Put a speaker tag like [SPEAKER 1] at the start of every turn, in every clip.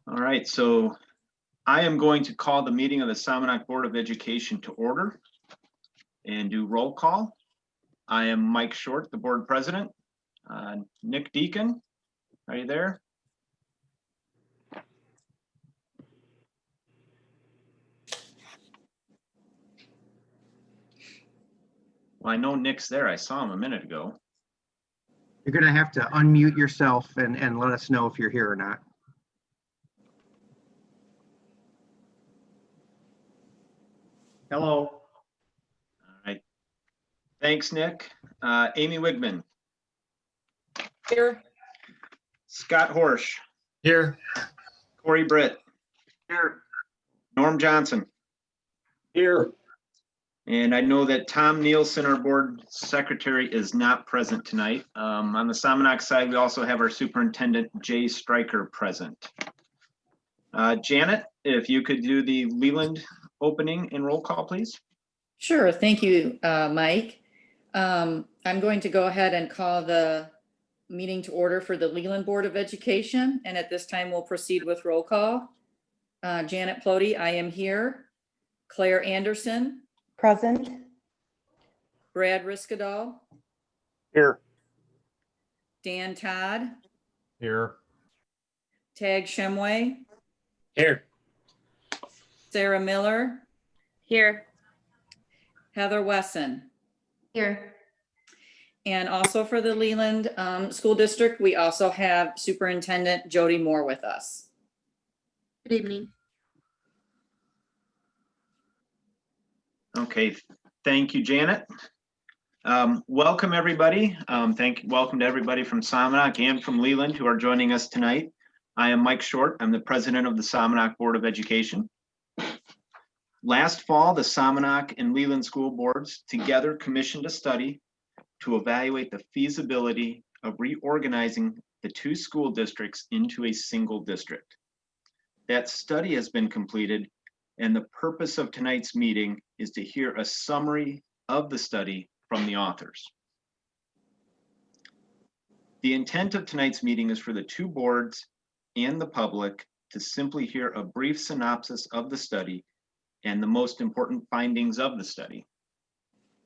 [SPEAKER 1] All right, so I am going to call the meeting of the Somonauk Board of Education to order and do roll call. I am Mike Short, the board president. Nick Deacon, are you there? Well, I know Nick's there. I saw him a minute ago.
[SPEAKER 2] You're going to have to unmute yourself and let us know if you're here or not. Hello.
[SPEAKER 1] All right. Thanks, Nick. Amy Wigman.
[SPEAKER 3] Here.
[SPEAKER 1] Scott Horsch.
[SPEAKER 4] Here.
[SPEAKER 1] Corey Britt.
[SPEAKER 2] Here.
[SPEAKER 1] Norm Johnson.
[SPEAKER 4] Here.
[SPEAKER 1] And I know that Tom Nielsen, our board secretary, is not present tonight. On the Somonauk side, we also have our superintendent, Jay Stryker, present. Janet, if you could do the Leland opening and roll call, please.
[SPEAKER 3] Sure. Thank you, Mike. I'm going to go ahead and call the meeting to order for the Leland Board of Education. And at this time, we'll proceed with roll call. Janet Plody, I am here. Claire Anderson.
[SPEAKER 5] Present.
[SPEAKER 3] Brad Riskadal.
[SPEAKER 4] Here.
[SPEAKER 3] Dan Todd.
[SPEAKER 4] Here.
[SPEAKER 3] Tag Shemway.
[SPEAKER 4] Here.
[SPEAKER 3] Sarah Miller.
[SPEAKER 5] Here.
[SPEAKER 3] Heather Wesson.
[SPEAKER 5] Here.
[SPEAKER 3] And also for the Leland School District, we also have Superintendent Jody Moore with us.
[SPEAKER 5] Good evening.
[SPEAKER 1] Okay, thank you, Janet. Welcome, everybody. Welcome to everybody from Somonauk and from Leland who are joining us tonight. I am Mike Short. I'm the president of the Somonauk Board of Education. Last fall, the Somonauk and Leland school boards together commissioned a study to evaluate the feasibility of reorganizing the two school districts into a single district. That study has been completed, and the purpose of tonight's meeting is to hear a summary of the study from the authors. The intent of tonight's meeting is for the two boards and the public to simply hear a brief synopsis of the study and the most important findings of the study.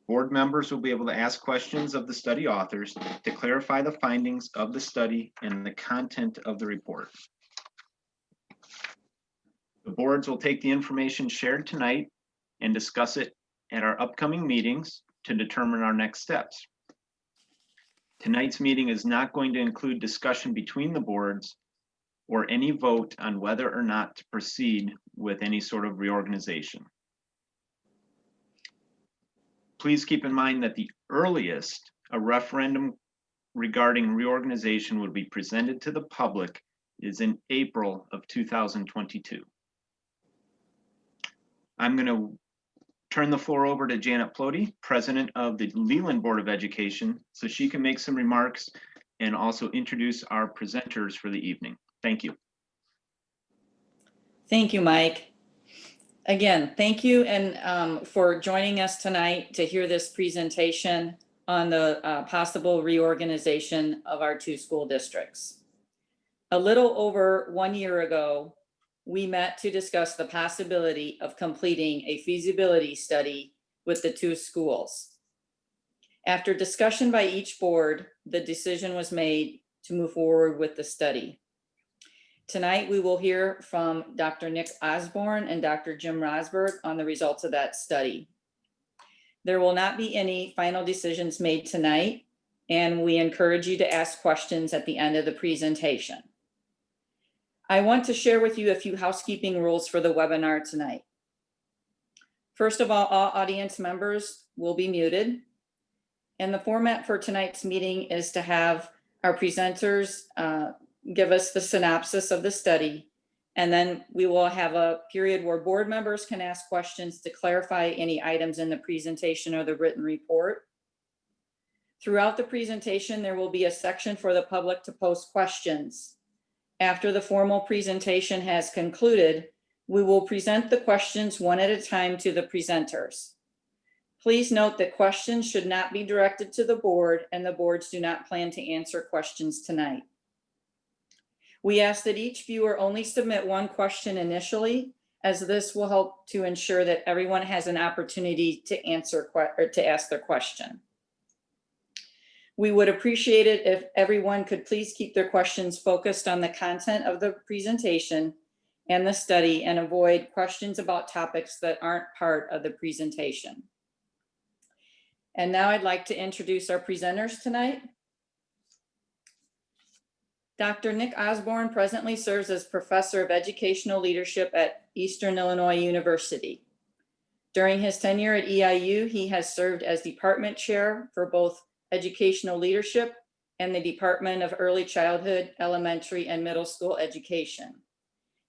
[SPEAKER 1] Board members will be able to ask questions of the study authors to clarify the findings of the study and the content of the report. The boards will take the information shared tonight and discuss it at our upcoming meetings to determine our next steps. Tonight's meeting is not going to include discussion between the boards or any vote on whether or not to proceed with any sort of reorganization. Please keep in mind that the earliest a referendum regarding reorganization would be presented to the public is in April of 2022. I'm going to turn the floor over to Janet Plody, president of the Leland Board of Education, so she can make some remarks and also introduce our presenters for the evening. Thank you.
[SPEAKER 3] Thank you, Mike. Again, thank you and for joining us tonight to hear this presentation on the possible reorganization of our two school districts. A little over 1 year ago, we met to discuss the possibility of completing a feasibility study with the two schools. After discussion by each board, the decision was made to move forward with the study. Tonight, we will hear from Dr. Nick Osborne and Dr. Jim Rosberg on the results of that study. There will not be any final decisions made tonight, and we encourage you to ask questions at the end of the presentation. I want to share with you a few housekeeping rules for the webinar tonight. First of all audience members will be muted. And the format for tonight's meeting is to have our presenters give us the synopsis of the study. And then we will have a period where board members can ask questions to clarify any items in the presentation or the written report. Throughout the presentation, there will be a section for the public to post questions. After the formal presentation has concluded, we will present the questions one at a time to the presenters. Please note that questions should not be directed to the board, and the boards do not plan to answer questions tonight. We ask that each viewer only submit one question initially, as this will help to ensure that everyone has an opportunity to ask their question. We would appreciate it if everyone could please keep their questions focused on the content of the presentation and the study and avoid questions about topics that aren't part of the presentation. And now I'd like to introduce our presenters tonight. Dr. Nick Osborne presently serves as Professor of Educational Leadership at Eastern Illinois University. During his tenure at EIU, he has served as Department Chair for both Educational Leadership and the Department of Early Childhood, Elementary, and Middle School Education.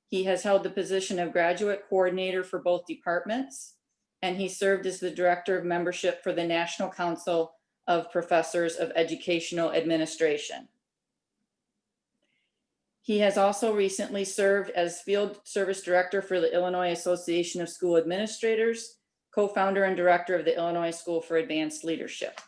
[SPEAKER 3] He has held the position of Graduate Coordinator for both departments, and he served as the Director of Membership for the National Council of Professors of Educational Administration. He has also recently served as Field Service Director for the Illinois Association of School Administrators, co-founder and director of the Illinois School for Advanced Leadership.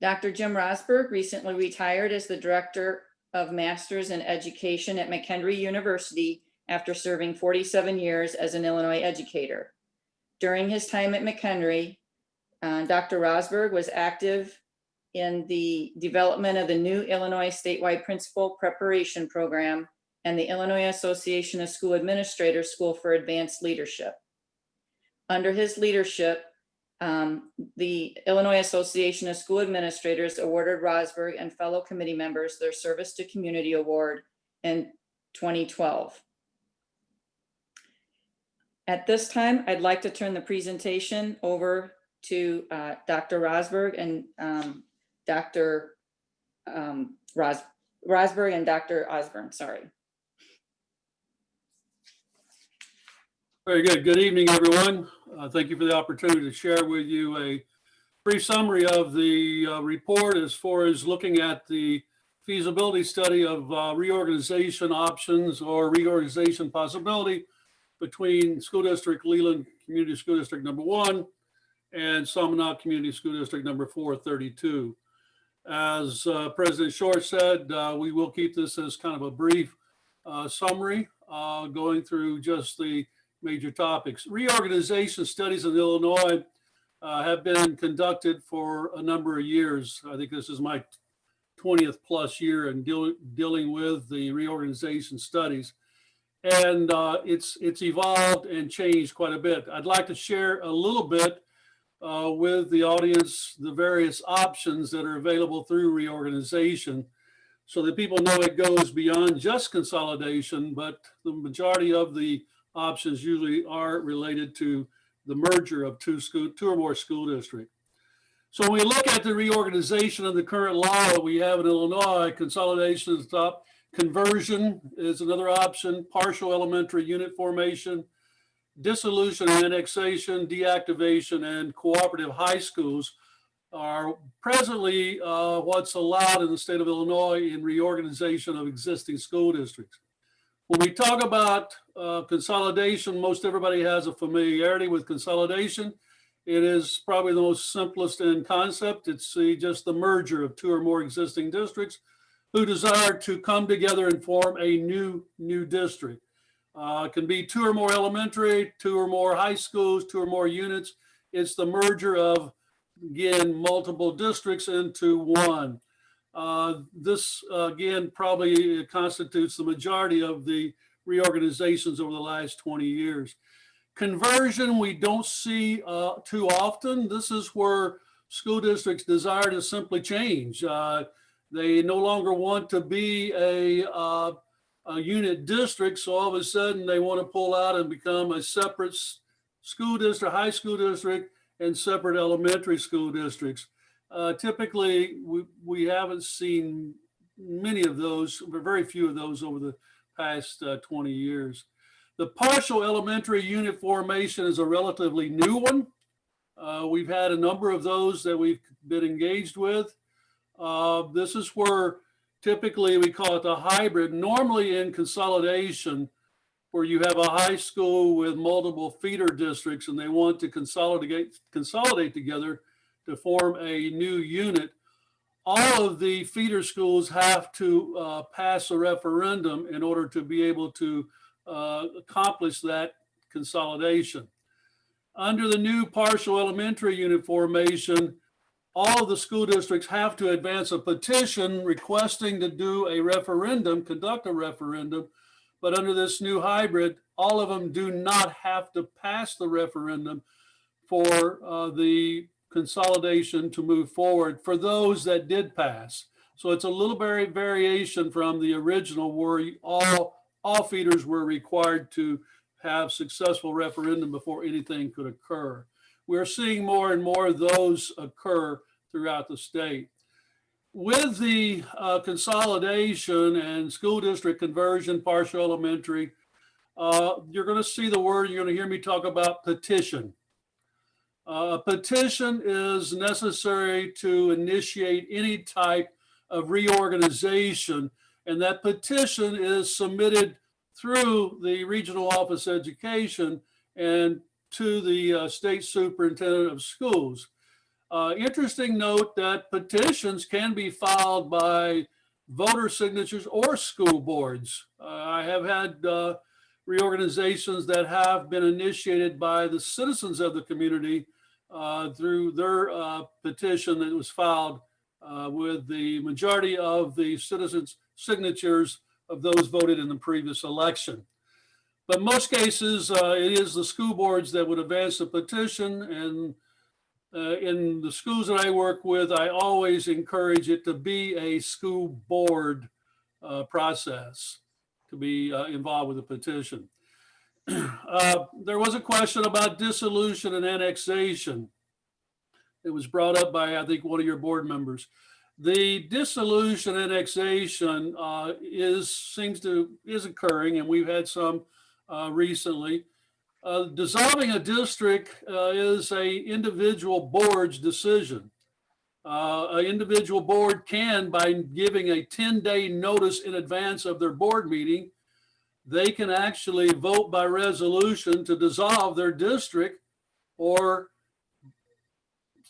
[SPEAKER 3] Dr. Jim Rosberg recently retired as the Director of Masters in Education at McHenry University after serving 47 years as an Illinois educator. During his time at McHenry, Dr. Rosberg was active in the development of the new Illinois statewide principal preparation program and the Illinois Association of School Administrators School for Advanced Leadership. Under his leadership, the Illinois Association of School Administrators awarded Rosberg and fellow committee members their Service to Community Award in 2012. At this time, I'd like to turn the presentation over to Dr. Rosberg and Dr. Rosberg and Dr. Osborne, sorry.
[SPEAKER 6] Very good. Good evening, everyone. Thank you for the opportunity to share with you a brief summary of the report as far as looking at the feasibility study of reorganization options or reorganization possibility between School District Leland Community School District number 1 and Somonauk Community School District number 432. As President Short said, we will keep this as kind of a brief summary going through just the major topics. Reorganization studies in Illinois have been conducted for a number of years. I think this is my 20th plus year in dealing with the reorganization studies. And it's evolved and changed quite a bit. I'd like to share a little bit with the audience the various options that are available through reorganization so that people know it goes beyond just consolidation, but the majority of the options usually are related to the merger of two or more school districts. So when we look at the reorganization of the current law we have in Illinois, consolidation is top, conversion is another option, partial elementary unit formation, dissolution and annexation, deactivation, and cooperative high schools are presently what's allowed in the state of Illinois in reorganization of existing school districts. When we talk about consolidation, most everybody has a familiarity with consolidation. It is probably the most simplest in concept. It's just the merger of two or more existing districts who desire to come together and form a new district. It can be two or more elementary, two or more high schools, two or more units. It's the merger of, again, multiple districts into one. This, again, probably constitutes the majority of the reorganizations over the last 20 years. Conversion, we don't see too often. This is where school districts desire to simply change. They no longer want to be a unit district, so all of a sudden they want to pull out and become a separate school district, high school district, and separate elementary school districts. Typically, we haven't seen many of those, or very few of those over the past 20 years. The partial elementary unit formation is a relatively new one. We've had a number of those that we've been engaged with. This is where typically we call it the hybrid. Normally in consolidation, where you have a high school with multiple feeder districts and they want to consolidate together to form a new unit. all of the feeder schools have to pass a referendum in order to be able to accomplish that consolidation. Under the new partial elementary unit formation, all of the school districts have to advance a petition requesting to do a referendum, conduct a referendum. But under this new hybrid, all of them do not have to pass the referendum for the consolidation to move forward for those that did pass. So it's a little variation from the original where all feeders were required to have successful referendum before anything could occur. We're seeing more and more of those occur throughout the state. With the consolidation and school district conversion, partial elementary, you're going to see the word, you're going to hear me talk about petition. A petition is necessary to initiate any type of reorganization, and that petition is submitted through the Regional Office of Education and to the State Superintendent of Schools. Interesting note that petitions can be filed by voter signatures or school boards. I have had reorganizations that have been initiated by the citizens of the community through their petition that was filed with the majority of the citizens' signatures of those voted in the previous election. But in most cases, it is the school boards that would advance the petition, and in the schools that I work with, I always encourage it to be a school board process to be involved with the petition. There was a question about dissolution and annexation. It was brought up by, I think, one of your board members. The dissolution annexation is occurring, and we've had some recently. Dissolving a district is a individual board's decision. An individual board can, by giving a 10-day notice in advance of their board meeting, they can actually vote by resolution to dissolve their district, or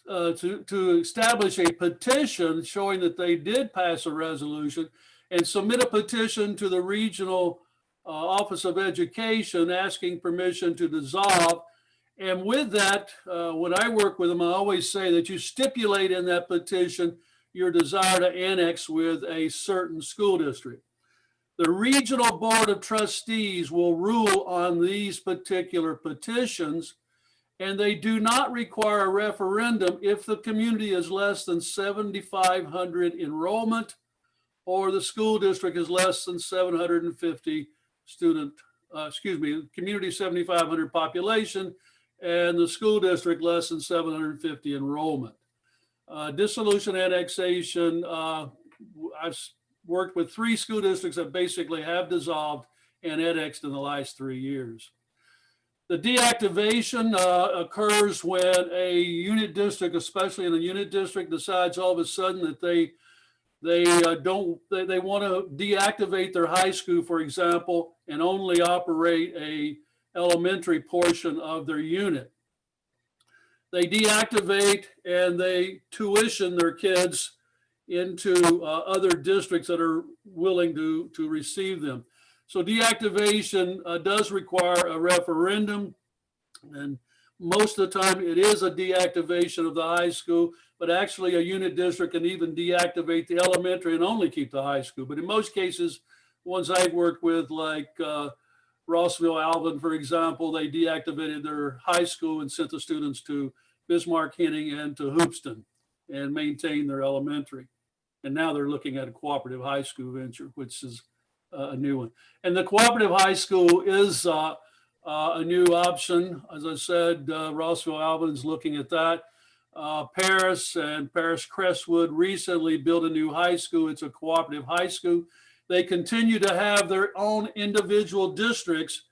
[SPEAKER 6] to establish a petition showing that they did pass a resolution, and submit a petition to the Regional Office of Education asking permission to dissolve. And with that, when I work with them, I always say that you stipulate in that petition your desire to annex with a certain school district. The Regional Board of Trustees will rule on these particular petitions, and they do not require a referendum if the community is less than 7,500 enrollment, or the school district is less than 750 community 7,500 population, and the school district less than 750 enrollment. Dissolution annexation, I've worked with 3 school districts that basically have dissolved and annexed in the last 3 years. The deactivation occurs when a unit district, especially in a unit district, decides all of a sudden that they want to deactivate their high school, for example, and only operate a elementary portion of their unit. They deactivate and they tuition their kids into other districts that are willing to receive them. So deactivation does require a referendum, and most of the time it is a deactivation of the high school, but actually a unit district can even deactivate the elementary and only keep the high school. But in most cases, ones I've worked with, like Rossville, Alvin, for example, they deactivated their high school and sent the students to Bismarck, Henning, and to Hoopston and maintained their elementary. And now they're looking at a cooperative high school venture, which is a new one. And the cooperative high school is a new option. As I said, Rossville, Alvin's looking at that. Paris and Paris Crestwood recently built a new high school. It's a cooperative high school. They continue to have their own individual districts,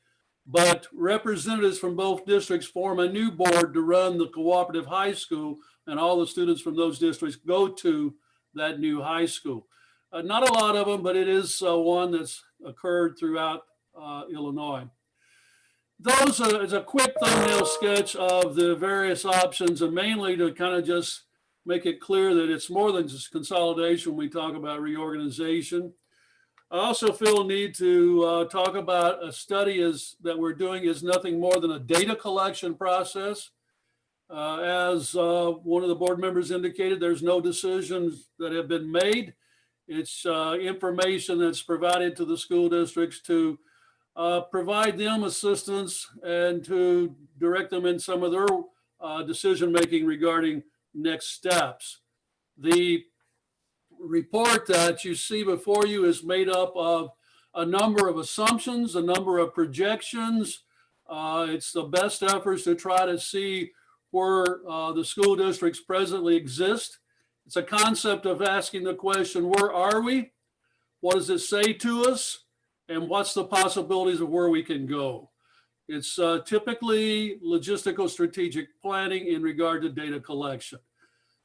[SPEAKER 6] but representatives from both districts form a new board to run the cooperative high school, and all the students from those districts go to that new high school. Not a lot of them, but it is one that's occurred throughout Illinois. Those is a quick thumbnail sketch of the various options, and mainly to kind of just make it clear that it's more than just consolidation when we talk about reorganization. I also feel a need to talk about a study that we're doing is nothing more than a data collection process. As one of the board members indicated, there's no decisions that have been made. It's information that's provided to the school districts to provide them assistance and to direct them in some of their decision-making regarding next steps. The report that you see before you is made up of a number of assumptions, a number of projections. It's the best efforts to try to see where the school districts presently exist. It's a concept of asking the question, where are we? What does it say to us? And what's the possibilities of where we can go? It's typically logistical strategic planning in regard to data collection.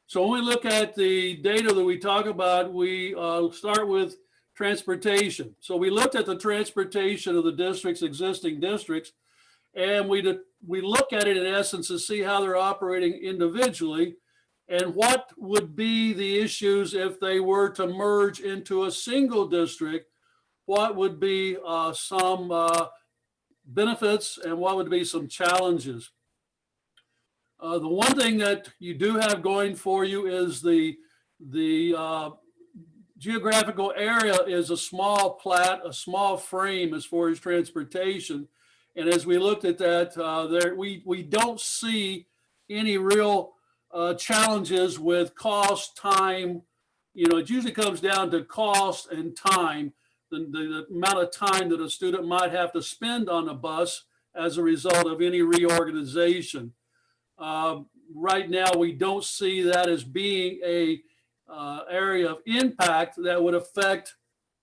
[SPEAKER 6] So when we look at the data that we talk about, we start with transportation. So we looked at the transportation of the districts, existing districts, and we look at it in essence to see how they're operating individually and what would be the issues if they were to merge into a single district. What would be some benefits and what would be some challenges? The one thing that you do have going for you is the geographical area is a small plat, a small frame as far as transportation. And as we looked at that, we don't see any real challenges with cost, time. You know, it usually comes down to cost and time, the amount of time that a student might have to spend on a bus as a result of any reorganization. Right now, we don't see that as being a area of impact that would affect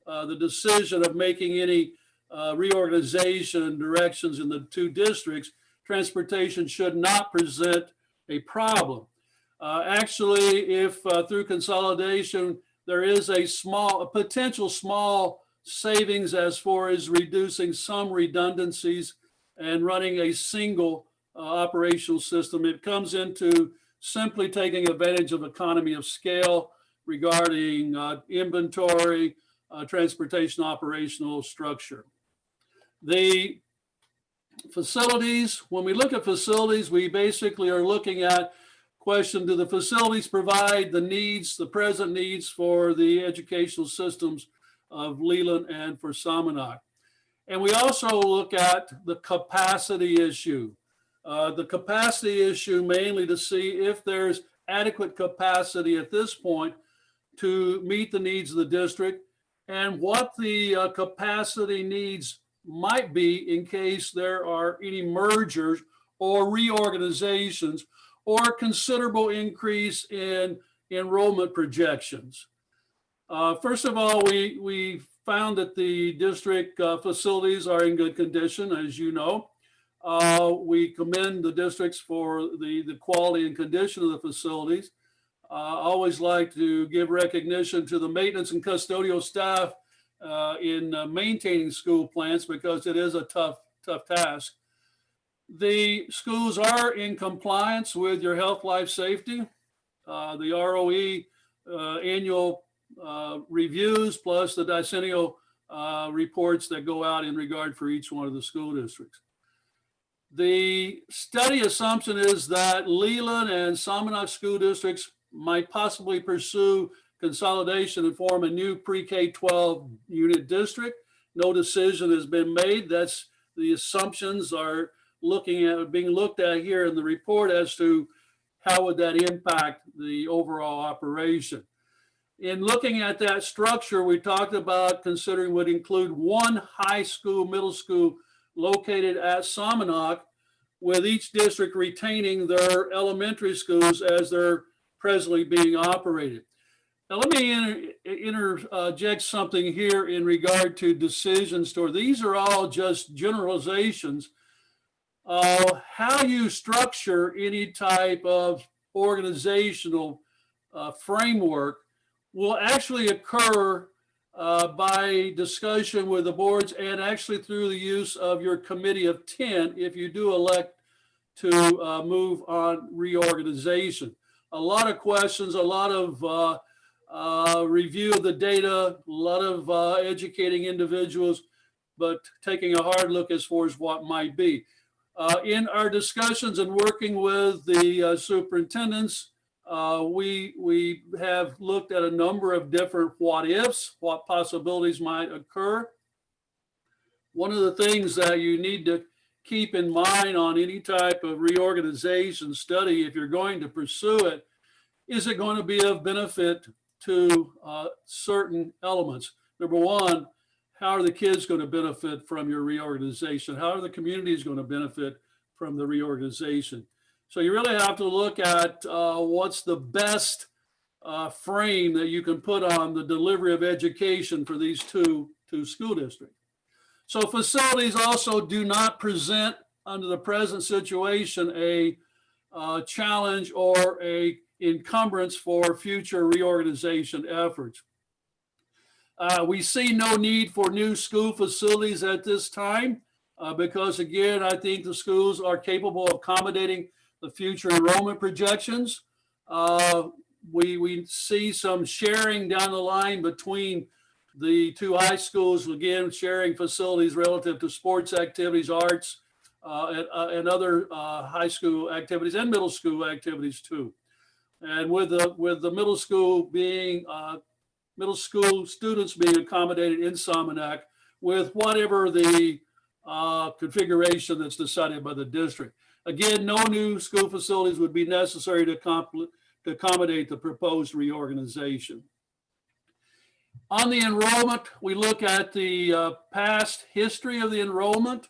[SPEAKER 6] the decision of making any reorganization directions in the two districts. Transportation should not present a problem. Actually, if through consolidation, there is a potential small savings as far as reducing some redundancies and running a single operational system. It comes into simply taking advantage of economy of scale regarding inventory, transportation operational structure. The facilities, when we look at facilities, we basically are looking at question, do the facilities provide the needs, the present needs for the educational systems of Leland and for Somonauk? And we also look at the capacity issue. The capacity issue mainly to see if there's adequate capacity at this point to meet the needs of the district and what the capacity needs might be in case there are any mergers or reorganizations or considerable increase in enrollment projections. First of all, we found that the district facilities are in good condition, as you know. We commend the districts for the quality and condition of the facilities. I always like to give recognition to the maintenance and custodial staff in maintaining school plants because it is a tough task. The schools are in compliance with your health, life, safety. The ROE annual reviews plus the decennial reports that go out in regard for each one of the school districts. The study assumption is that Leland and Somonauk school districts might possibly pursue consolidation and form a new pre-K-12 unit district. No decision has been made. That's the assumptions are being looked at here in the report as to how would that impact the overall operation. In looking at that structure, we talked about considering would include one high school, middle school located at Somonauk, with each district retaining their elementary schools as they're presently being operated. Now, let me interject something here in regard to decisions. These are all just generalizations. How you structure any type of organizational framework will actually occur by discussion with the boards and actually through the use of your committee of 10 if you do elect to move on reorganization. a lot of questions, a lot of review of the data, a lot of educating individuals, but taking a hard look as far as what might be. In our discussions and working with the superintendents, we have looked at a number of different what ifs, what possibilities might occur. One of the things that you need to keep in mind on any type of reorganization study, if you're going to pursue it, is it going to be of benefit to certain elements? Number one, how are the kids going to benefit from your reorganization? How are the communities going to benefit from the reorganization? So you really have to look at what's the best frame that you can put on the delivery of education for these two school districts. So facilities also do not present under the present situation a challenge or a encumbrance for future reorganization efforts. We see no need for new school facilities at this time because, again, I think the schools are capable of accommodating the future enrollment projections. We see some sharing down the line between the two high schools, again, sharing facilities relative to sports activities, arts, and other high school activities and middle school activities too. And with the middle school being middle school students being accommodated in Somonauk with whatever the configuration that's decided by the district. Again, no new school facilities would be necessary to accommodate the proposed reorganization. On the enrollment, we look at the past history of the enrollment,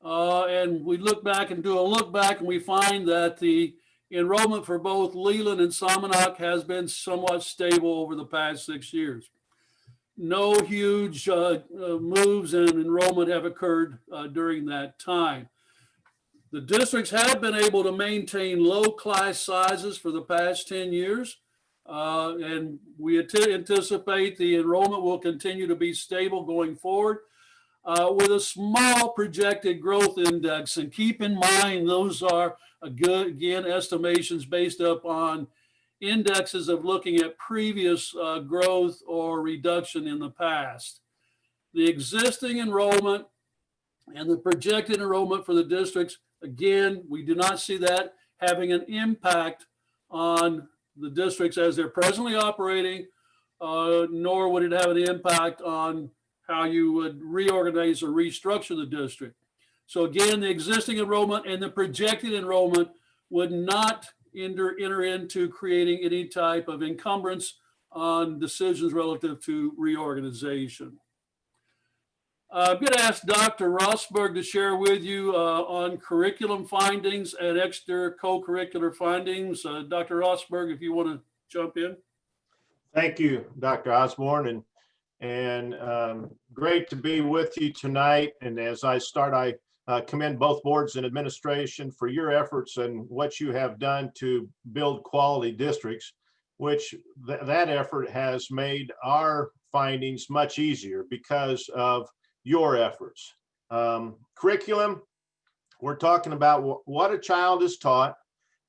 [SPEAKER 6] and we look back and do a look back, and we find that the enrollment for both Leland and Somonauk has been somewhat stable over the past 6 years. No huge moves in enrollment have occurred during that time. The districts have been able to maintain low class sizes for the past 10 years. And we anticipate the enrollment will continue to be stable going forward with a small projected growth index. And keep in mind, those are again estimations based upon indexes of looking at previous growth or reduction in the past. The existing enrollment and the projected enrollment for the districts, again, we do not see that having an impact on the districts as they're presently operating, nor would it have an impact on how you would reorganize or restructure the district. So again, the existing enrollment and the projected enrollment would not enter into creating any type of encumbrance on decisions relative to reorganization. I'm going to ask Dr. Rosberg to share with you on curriculum findings and extra co-curricular findings. Dr. Rosberg, if you want to jump in.
[SPEAKER 7] Thank you, Dr. Osborne, and great to be with you tonight. And as I start, I commend both boards and administration for your efforts and what you have done to build quality districts, which that effort has made our findings much easier because of your efforts. Curriculum, we're talking about what a child is taught,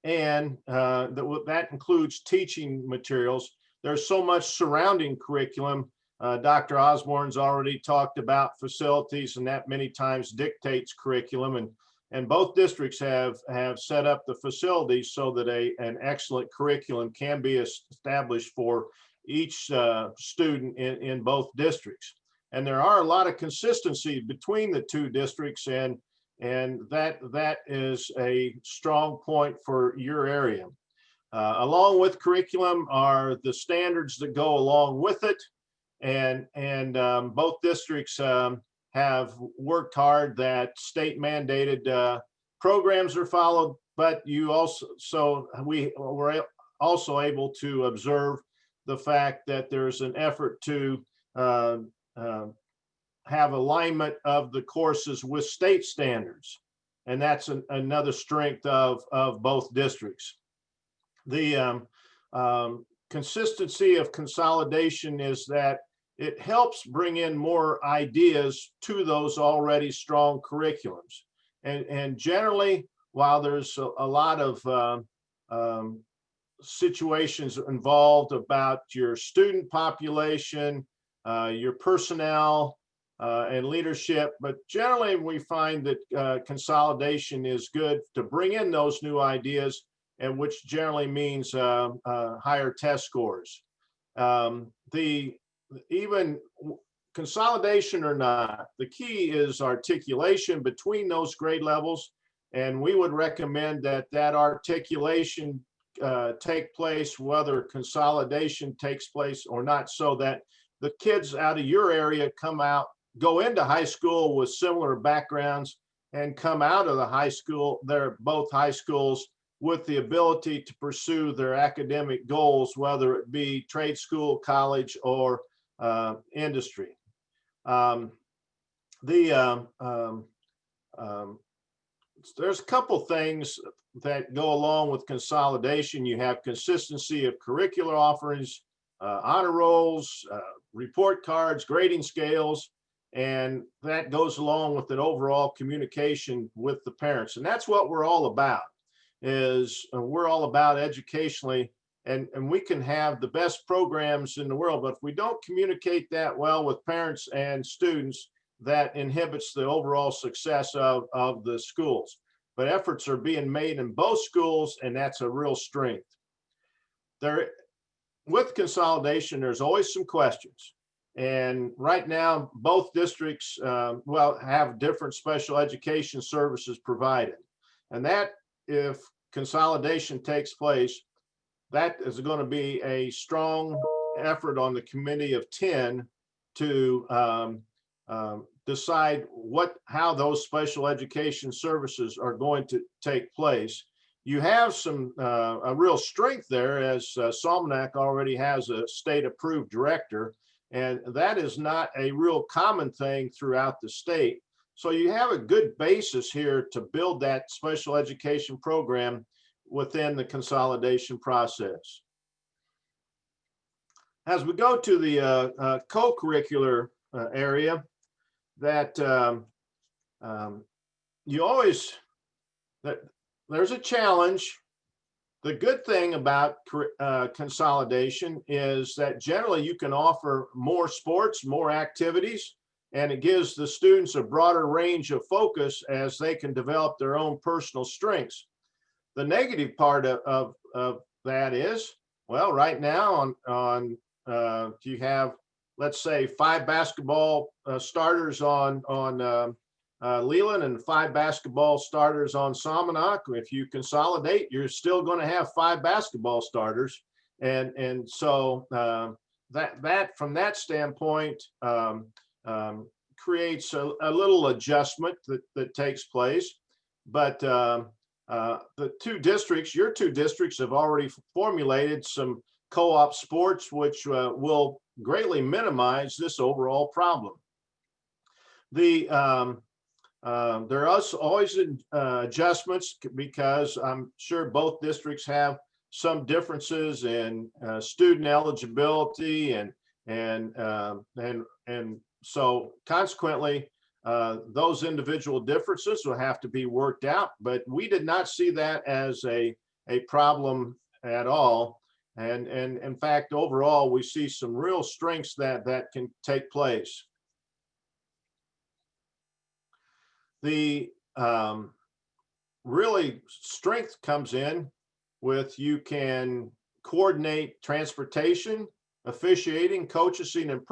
[SPEAKER 7] and that includes teaching materials. There's so much surrounding curriculum. Dr. Osborne's already talked about facilities, and that many times dictates curriculum. And both districts have set up the facilities so that an excellent curriculum can be established for each student in both districts. And there are a lot of consistency between the two districts, and that is a strong point for your area. Along with curriculum are the standards that go along with it. And both districts have worked hard that state mandated programs are followed, but we were also able to observe the fact that there's an effort to have alignment of the courses with state standards. And that's another strength of both districts. The consistency of consolidation is that it helps bring in more ideas to those already strong curriculums. And generally, while there's a lot of situations involved about your student population, your personnel, and leadership. But generally, we find that consolidation is good to bring in those new ideas, and which generally means higher test scores. Even consolidation or not, the key is articulation between those grade levels. And we would recommend that that articulation take place, whether consolidation takes place or not, so that the kids out of your area go into high school with similar backgrounds and come out of the high school, they're both high schools, with the ability to pursue their academic goals, whether it be trade school, college, or industry. There's a couple things that go along with consolidation. You have consistency of curricular offerings, honor rolls, report cards, grading scales, and that goes along with an overall communication with the parents. And that's what we're all about, is we're all about educationally, and we can have the best programs in the world, but if we don't communicate that well with parents and students, that inhibits the overall success of the schools. But efforts are being made in both schools, and that's a real strength. With consolidation, there's always some questions. And right now, both districts have different special education services provided. And that, if consolidation takes place, that is going to be a strong effort on the committee of 10 to decide how those special education services are going to take place. You have a real strength there, as Somonauk already has a state-approved director, and that is not a real common thing throughout the state. So you have a good basis here to build that special education program within the consolidation process. As we go to the co-curricular area, that there's a challenge. The good thing about consolidation is that generally you can offer more sports, more activities, and it gives the students a broader range of focus as they can develop their own personal strengths. The negative part of that is, well, right now you have, let's say, 5 basketball starters on Leland and 5 basketball starters on Somonauk. If you consolidate, you're still going to have 5 basketball starters, and so that from that standpoint creates a little adjustment that takes place. But the your two districts have already formulated some co-op sports, which will greatly minimize this overall problem. There are always adjustments, because I'm sure both districts have some differences in student eligibility, and so consequently those individual differences will have to be worked out. But we did not see that as a problem at all. And in fact, overall, we see some real strengths that can take place. The really strength comes in with you can coordinate transportation, officiating, coaching, and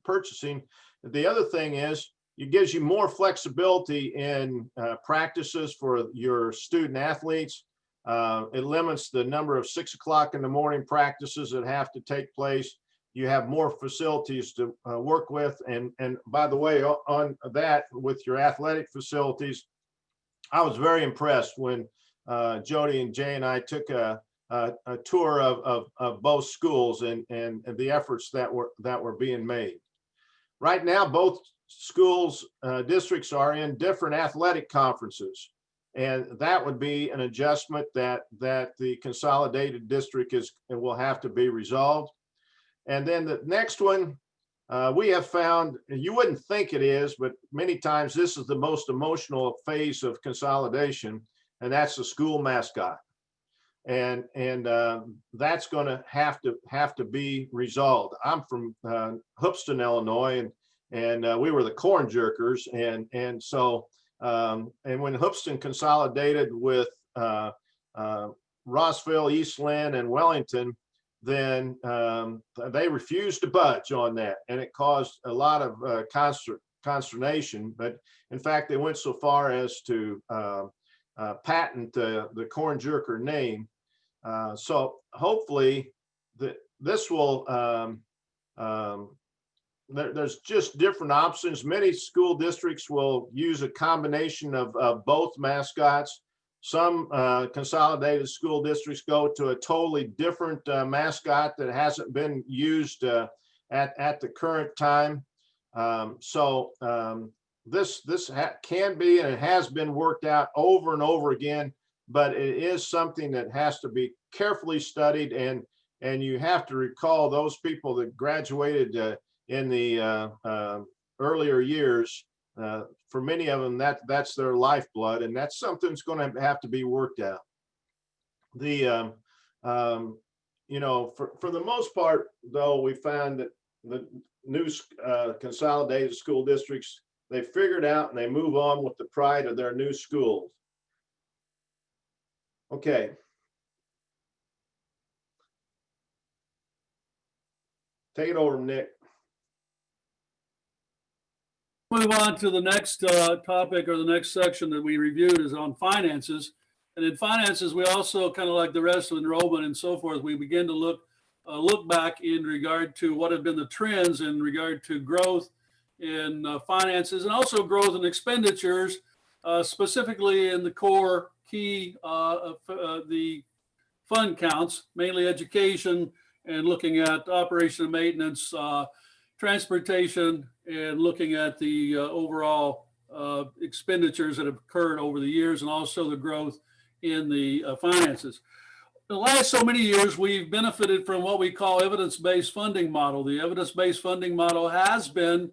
[SPEAKER 7] purchasing. The other thing is it gives you more flexibility in practices for your student athletes. It limits the number of 6 o'clock in the morning practices that have to take place. You have more facilities to work with. And by the way, on that, with your athletic facilities, I was very impressed when Jody and Jay and I took a tour of both schools and the efforts that were being made. Right now, both schools, districts are in different athletic conferences. And that would be an adjustment that the consolidated district will have to be resolved. And then the next one, we have found, you wouldn't think it is, but many times this is the most emotional phase of consolidation, and that's the school mascot. that's going to have to be resolved. I'm from Hoopeston, Illinois, and we were the corn jerkers, and so when Hoopeston consolidated with Rossville, Eastland, and Wellington, then they refused to budge on that, and it caused a lot of consternation. But in fact, they went so far as to patent the corn jerker name. So hopefully this will, there's just different options. Many school districts will use a combination of both mascots. Some consolidated school districts go to a totally different mascot that hasn't been used at the current time. This can be, and it has been worked out over and over again, but it is something that has to be carefully studied, and you have to recall those people that graduated in the earlier years. For many of them, that's their lifeblood, and that's something that's going to have to be worked out. The you know, for the most part, though, we found that the new consolidated school districts, they figured out and they move on with the pride of their new schools. Okay. Take it over, Nick.
[SPEAKER 6] Move on to the next topic, or the next section that we reviewed, is on finances. And in finances, we also, kind of like the rest of enrollment and so forth, we begin to look back in regard to what have been the trends in regard to growth in finances, and also growth in expenditures, specifically in the core key the fund counts, mainly education, and looking at operation and maintenance, transportation, and looking at the overall expenditures that have occurred over the years, and also the growth in the finances. In the last so many years, we've benefited from what we call evidence-based funding model. The evidence-based funding model has been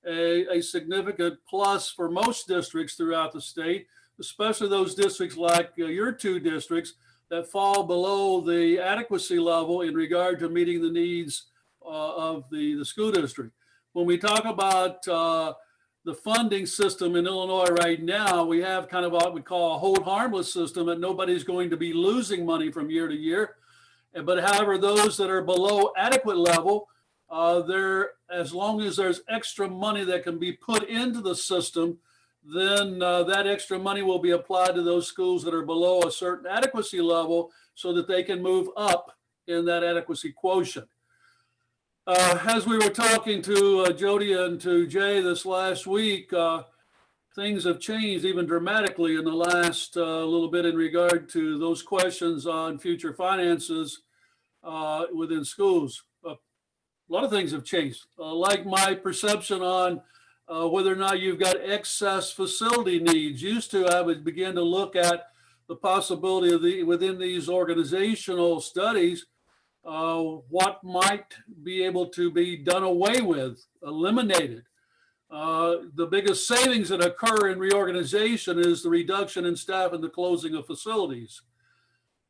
[SPEAKER 6] a significant plus for most districts throughout the state, especially those districts like your two districts that fall below the adequacy level in regard to meeting the needs of the school district. When we talk about the funding system in Illinois right now, we have kind of what we call a hold harmless system, that nobody's going to be losing money from year to year. But however, those that are below adequate level, as long as there's extra money that can be put into the system, then that extra money will be applied to those schools that are below a certain adequacy level, so that they can move up in that adequacy quotient. As we were talking to Jody and to Jay this last week, things have changed even dramatically in the last little bit in regard to those questions on future finances within schools. A lot of things have changed, like my perception on whether or not you've got excess facility needs. Used to, I would begin to look at the possibility of within these organizational studies, what might be able to be done away with, eliminated. The biggest savings that occur in reorganization is the reduction in staff and the closing of facilities.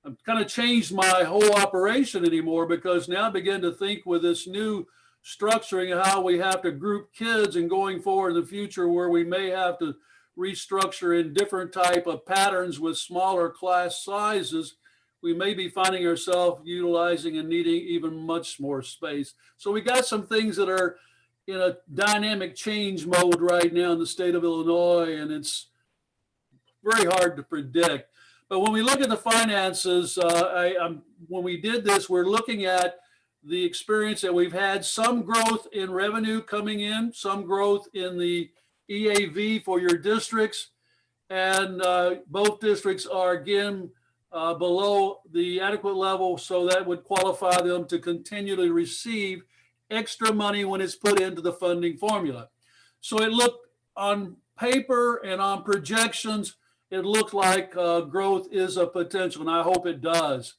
[SPEAKER 6] I've kind of changed my whole operation anymore, because now I begin to think with this new structuring of how we have to group kids, and going forward in the future where we may have to restructure in different type of patterns with smaller class sizes, we may be finding ourselves utilizing and needing even much more space. So we got some things that are in a dynamic change mode right now in the state of Illinois, and it's very hard to predict. But when we look at the finances, when we did this, we're looking at the experience that we've had, some growth in revenue coming in, some growth in the EAV for your districts, and both districts are again below the adequate level, so that would qualify them to continually receive extra money when it's put into the funding formula. So it looked on paper and on projections, it looked like growth is a potential, and I hope it does.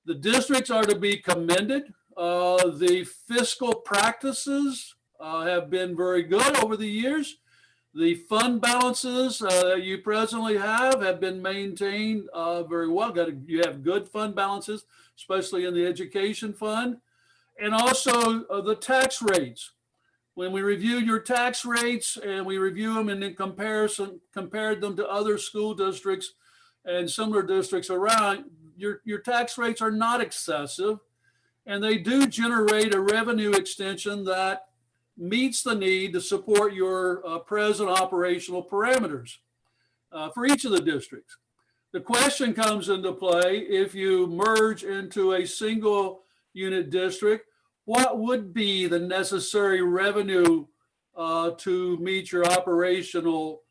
[SPEAKER 6] The districts are to be commended. The fiscal practices have been very good over the years. The fund balances that you presently have been maintained very well. You have good fund balances, especially in the education fund. And also the tax rates. When we review your tax rates and we review them and in comparison, compared them to other school districts and similar districts around, your tax rates are not excessive, and they do generate a revenue extension that meets the need to support your present operational parameters for each of the districts. The question comes into play: if you merge into a single unit district, what would be the necessary revenue to meet your operational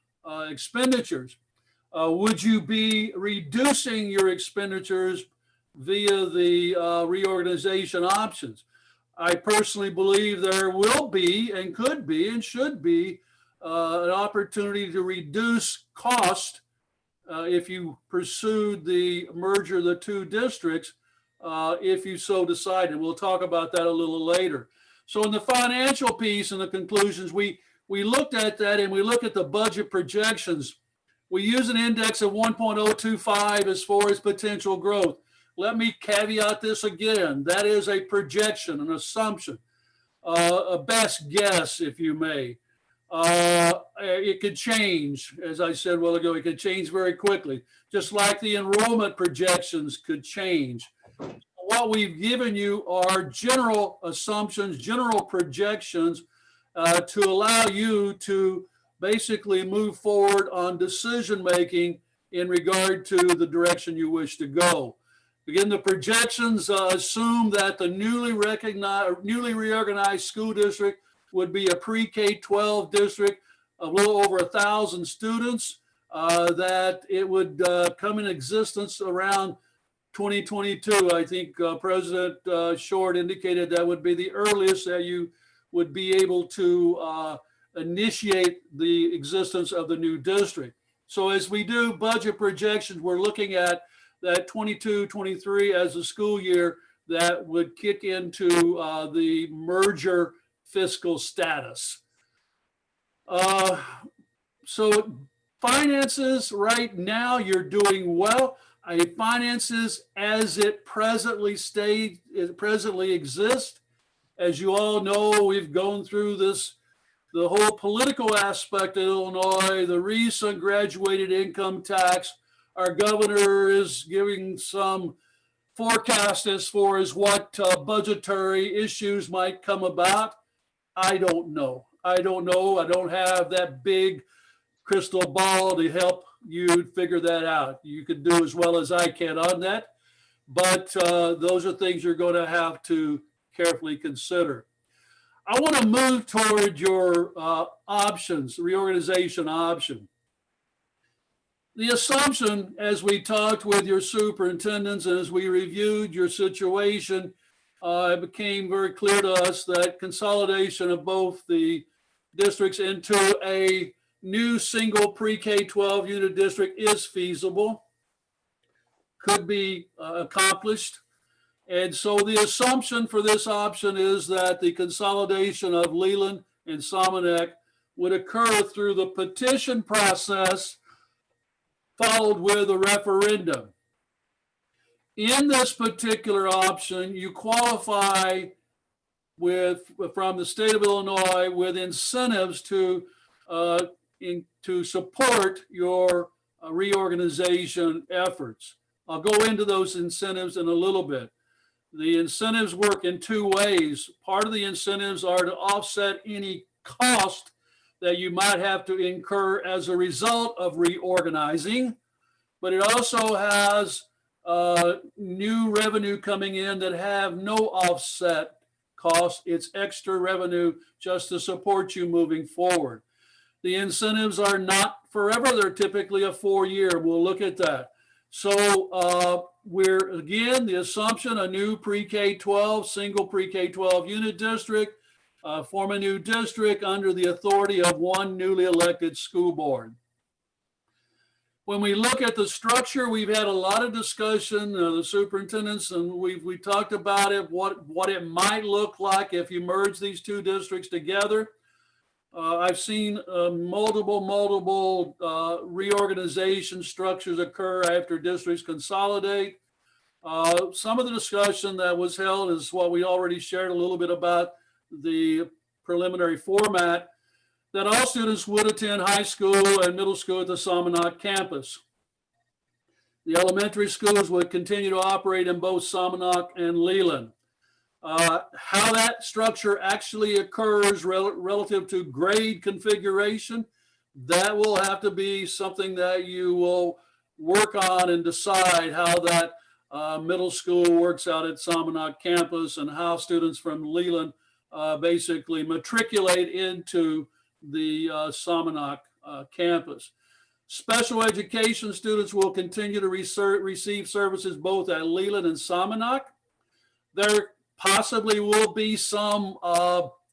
[SPEAKER 6] expenditures? Would you be reducing your expenditures via the reorganization options? I personally believe there will be and could be and should be an opportunity to reduce cost if you pursued the merger of the two districts, if you so decided. We'll talk about that a little later. So in the financial piece and the conclusions, we looked at that, and we look at the budget projections. We use an index of 1.025 as far as potential growth. Let me caveat this again. That is a projection, an assumption, a best guess, if you may. It could change. As I said a while ago, it could change very quickly, just like the enrollment projections could change. What we've given you are general assumptions, general projections to allow you to basically move forward on decision-making in regard to the direction you wish to go. Again, the projections assume that the newly reorganized school district would be a pre-K-12 district of a little over 1,000 students, that it would come in existence around 2022. I think President Short indicated that would be the earliest that you would be able to initiate the existence of the new district. So as we do budget projections, we're looking at that 22-23 as a school year that would kick into the merger fiscal status. So finances right now, you're doing well. Finances as it presently exists. As you all know, we've gone through this, the whole political aspect of Illinois, the recent graduated income tax. Our governor is giving some forecast as far as what budgetary issues might come about. I don't know. I don't have that big crystal ball to help you figure that out. You could do as well as I can on that, but those are things you're going to have to carefully consider. I want to move toward your options, reorganization option. The assumption, as we talked with your superintendents and as we reviewed your situation, it became very clear to us that consolidation of both the districts into a new single pre-K-12 unit district is feasible, could be accomplished. And so the assumption for this option is that the consolidation of Leland and Somonauk would occur through the petition process followed with a referendum. In this particular option, you qualify from the state of Illinois with incentives to support your reorganization efforts. I'll go into those incentives in a little bit. The incentives work in two ways. Part of the incentives are to offset any cost that you might have to incur as a result of reorganizing, but it also has new revenue coming in that have no offset cost. It's extra revenue just to support you moving forward. The incentives are not forever. They're typically a 4-year. We'll look at that. So we're, again, the assumption, a new pre-K-12, single pre-K-12 unit district, form a new district under the authority of one newly elected school board. When we look at the structure, we've had a lot of discussion, the superintendents, and we talked about it, what it might look like if you merge these two districts together. I've seen multiple reorganization structures occur after districts consolidate. Some of the discussion that was held is what we already shared a little bit about the preliminary format, that all students would attend high school and middle school at the Somonauk campus. The elementary schools would continue to operate in both Somonauk and Leland. How that structure actually occurs relative to grade configuration, that will have to be something that you will work on and decide how that middle school works out at Somonauk campus and how students from Leland basically matriculate into the Somonauk campus. Special education students will continue to receive services both at Leland and Somonauk. There possibly will be some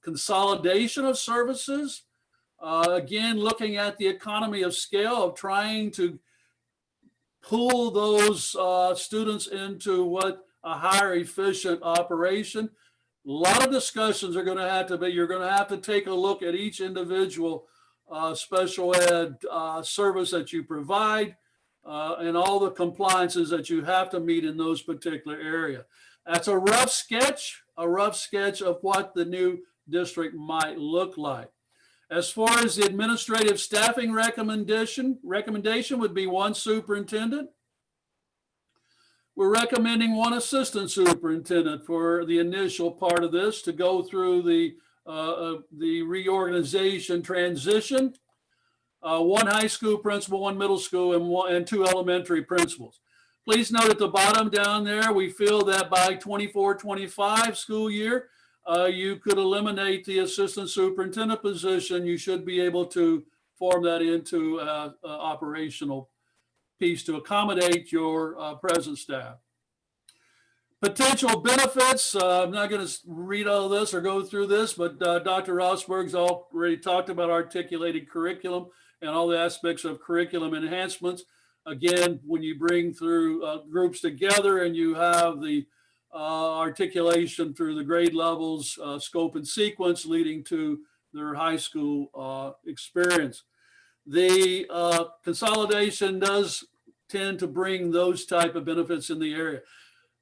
[SPEAKER 6] consolidation of services. Again, looking at the economy of scale of trying to pull those students into what a higher efficient operation. A lot of discussions are going to have to be, you're going to have to take a look at each individual special ed service that you provide and all the compliances that you have to meet in those particular areas. That's a rough sketch of what the new district might look like. As far as the administrative staffing recommendation would be one superintendent. We're recommending one assistant superintendent for the initial part of this to go through the reorganization transition. One high school principal, one middle school, and two elementary principals. Please note at the bottom down there, we feel that by 24-25 school year, you could eliminate the assistant superintendent position. You should be able to form that into an operational piece to accommodate your present staff. Potential benefits, I'm not going to read all this or go through this, but Dr. Rosberg's already talked about articulated curriculum and all the aspects of curriculum enhancements. Again, when you bring through groups together and you have the articulation through the grade levels, scope and sequence leading to their high school experience. The consolidation does tend to bring those type of benefits in the area.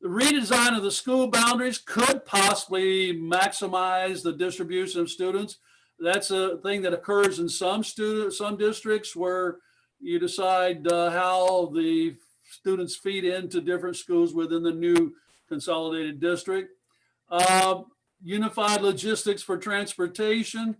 [SPEAKER 6] The redesign of the school boundaries could possibly maximize the distribution of students. That's a thing that occurs in some districts where you decide how the students feed into different schools within the new consolidated district. Unified logistics for transportation.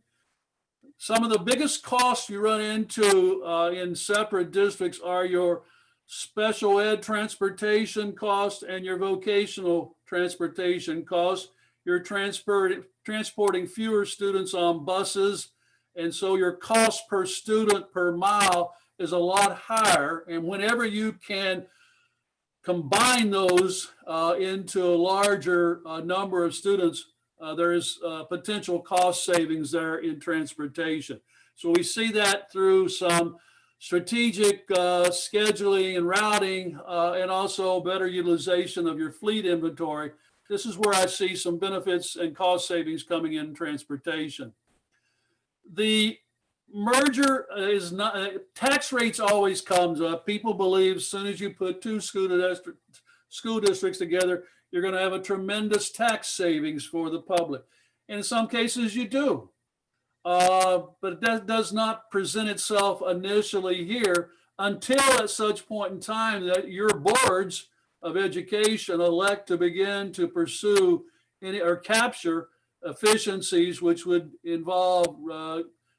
[SPEAKER 6] Some of the biggest costs you run into in separate districts are your special ed transportation costs and your vocational transportation costs. You're transporting fewer students on buses, and so your cost per student per mile is a lot higher. And whenever you can combine those into a larger number of students, there is potential cost savings there in transportation. So we see that through some strategic scheduling and routing and also better utilization of your fleet inventory. This is where I see some benefits and cost savings coming in transportation. The merger is not, tax rates always comes up. People believe as soon as you put two school districts together, you're going to have a tremendous tax savings for the public. And in some cases you do. But that does not present itself initially here until at such point in time that your boards of education elect to begin to pursue any or capture efficiencies, which would involve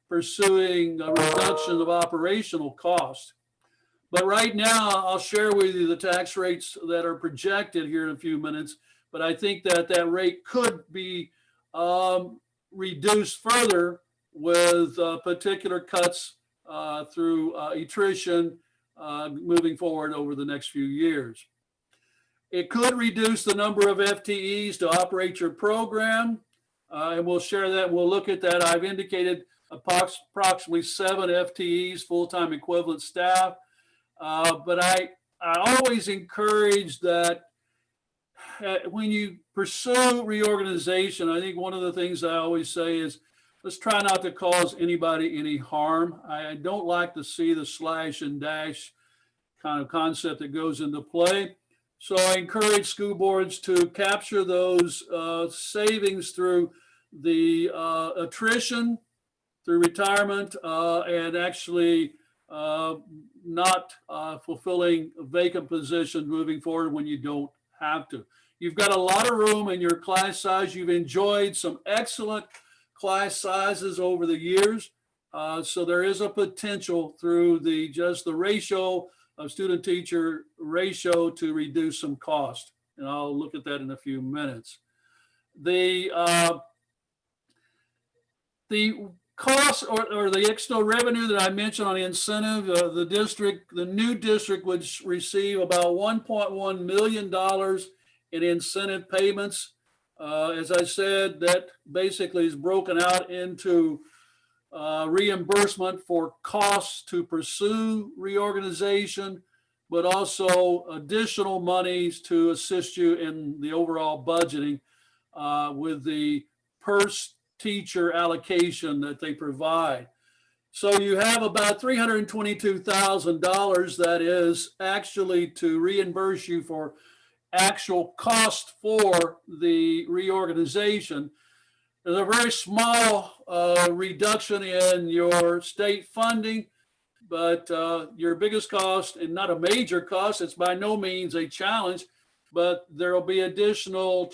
[SPEAKER 6] pursuing a reduction of operational costs. But right now, I'll share with you the tax rates that are projected here in a few minutes. But I think that that rate could be reduced further with particular cuts through attrition moving forward over the next few years. It could reduce the number of FTEs to operate your program, and we'll share that. We'll look at that. I've indicated approximately 7 FTEs, full-time equivalent staff, but I always encourage that when you pursue reorganization, I think one of the things I always say is let's try not to cause anybody any harm. I don't like to see the slash and dash kind of concept that goes into play. So I encourage school boards to capture those savings through the attrition, through retirement, and actually not fulfilling vacant positions moving forward when you don't have to. You've got a lot of room in your class size. You've enjoyed some excellent class sizes over the years. So there is a potential through just the ratio of student teacher ratio to reduce some cost. And I'll look at that in a few minutes. The cost or the extra revenue that I mentioned on the incentive, the new district would receive about $1.1 million in incentive payments. As I said, that basically is broken out into reimbursement for costs to pursue reorganization, but also additional monies to assist you in the overall budgeting with the per teacher allocation that they provide. So you have about $322,000 that is actually to reimburse you for actual cost for the reorganization. There's a very small reduction in your state funding, but your biggest cost, and not a major cost, it's by no means a challenge, but there will be additional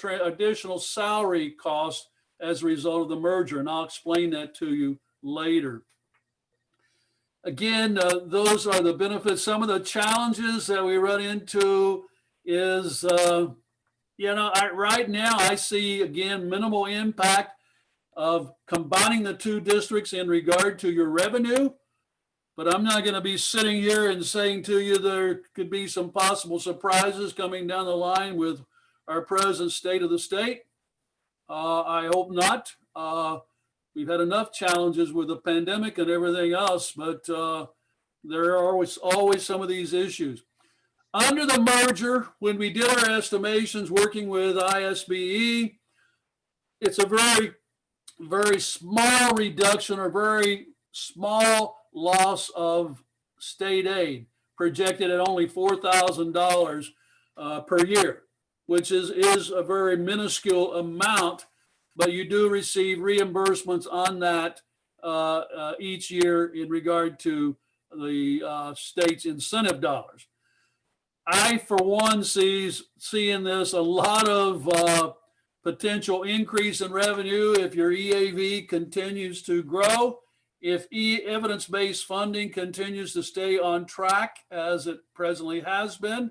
[SPEAKER 6] salary costs as a result of the merger, and I'll explain that to you later. Again, those are the benefits. Some of the challenges that we run into is, right now I see, again, minimal impact of combining the two districts in regard to your revenue, but I'm not going to be sitting here and saying to you there could be some possible surprises coming down the line with our present state of the state. I hope not. We've had enough challenges with the pandemic and everything else, but there are always some of these issues. Under the merger, when we did our estimations working with ISBE, it's a very, very small reduction or very small loss of state aid, projected at only $4,000 per year, which is a very minuscule amount, but you do receive reimbursements on that each year in regard to the state's incentive dollars. I, for one, see in this a lot of potential increase in revenue if your EAV continues to grow, if evidence-based funding continues to stay on track as it presently has been,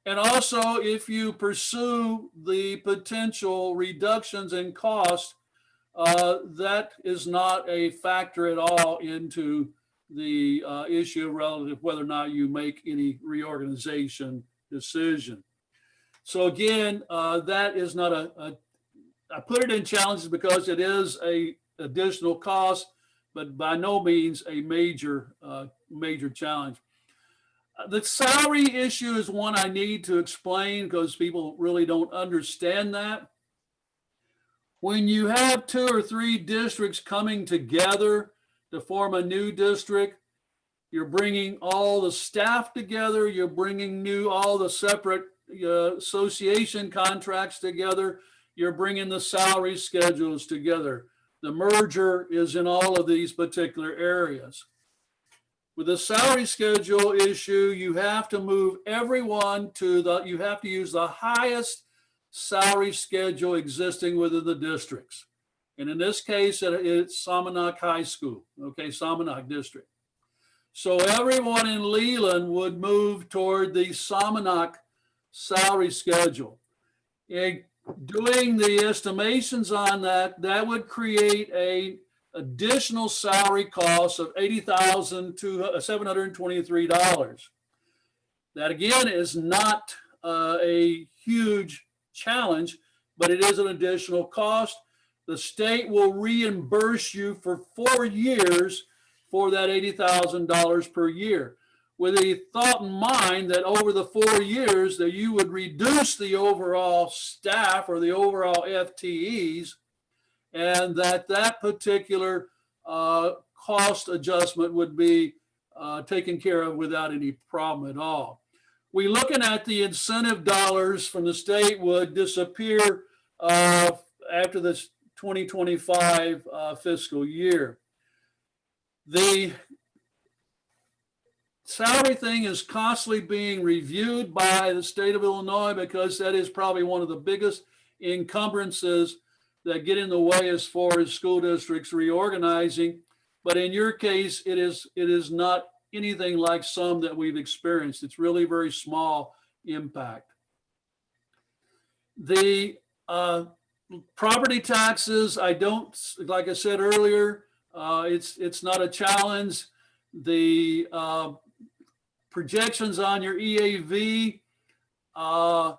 [SPEAKER 6] and also if you pursue the potential reductions in cost, that is not a factor at all into the issue relative to whether or not you make any reorganization decision. So again, that is not I put it in challenges because it is a additional cost, but by no means a major challenge. The salary issue is one I need to explain because people really don't understand that. When you have 2 or 3 districts coming together to form a new district, you're bringing all the staff together, you're bringing all the separate association contracts together, you're bringing the salary schedules together. The merger is in all of these particular areas. With the salary schedule issue, you have to move everyone you have to use the highest salary schedule existing within the districts. And in this case, it's Somonauk High School, okay, Somonauk District. So everyone in Leland would move toward the Somonauk salary schedule. And doing the estimations on that, that would create a additional salary cost of $80,723. That again is not a huge challenge, but it is an additional cost. The state will reimburse you for 4 years for that $80,000 per year, with a thought in mind that over the 4 years that you would reduce the overall staff or the overall FTEs, and that particular cost adjustment would be taken care of without any problem at all. We looking at the incentive dollars from the state would disappear after this 2025 fiscal year. The salary thing is constantly being reviewed by the state of Illinois because that is probably one of the biggest encumbrances that get in the way as far as school districts reorganizing. But in your case, it is not anything like some that we've experienced. It's really very small impact. The property taxes, like I said earlier, it's not a challenge. The projections on your EAV, the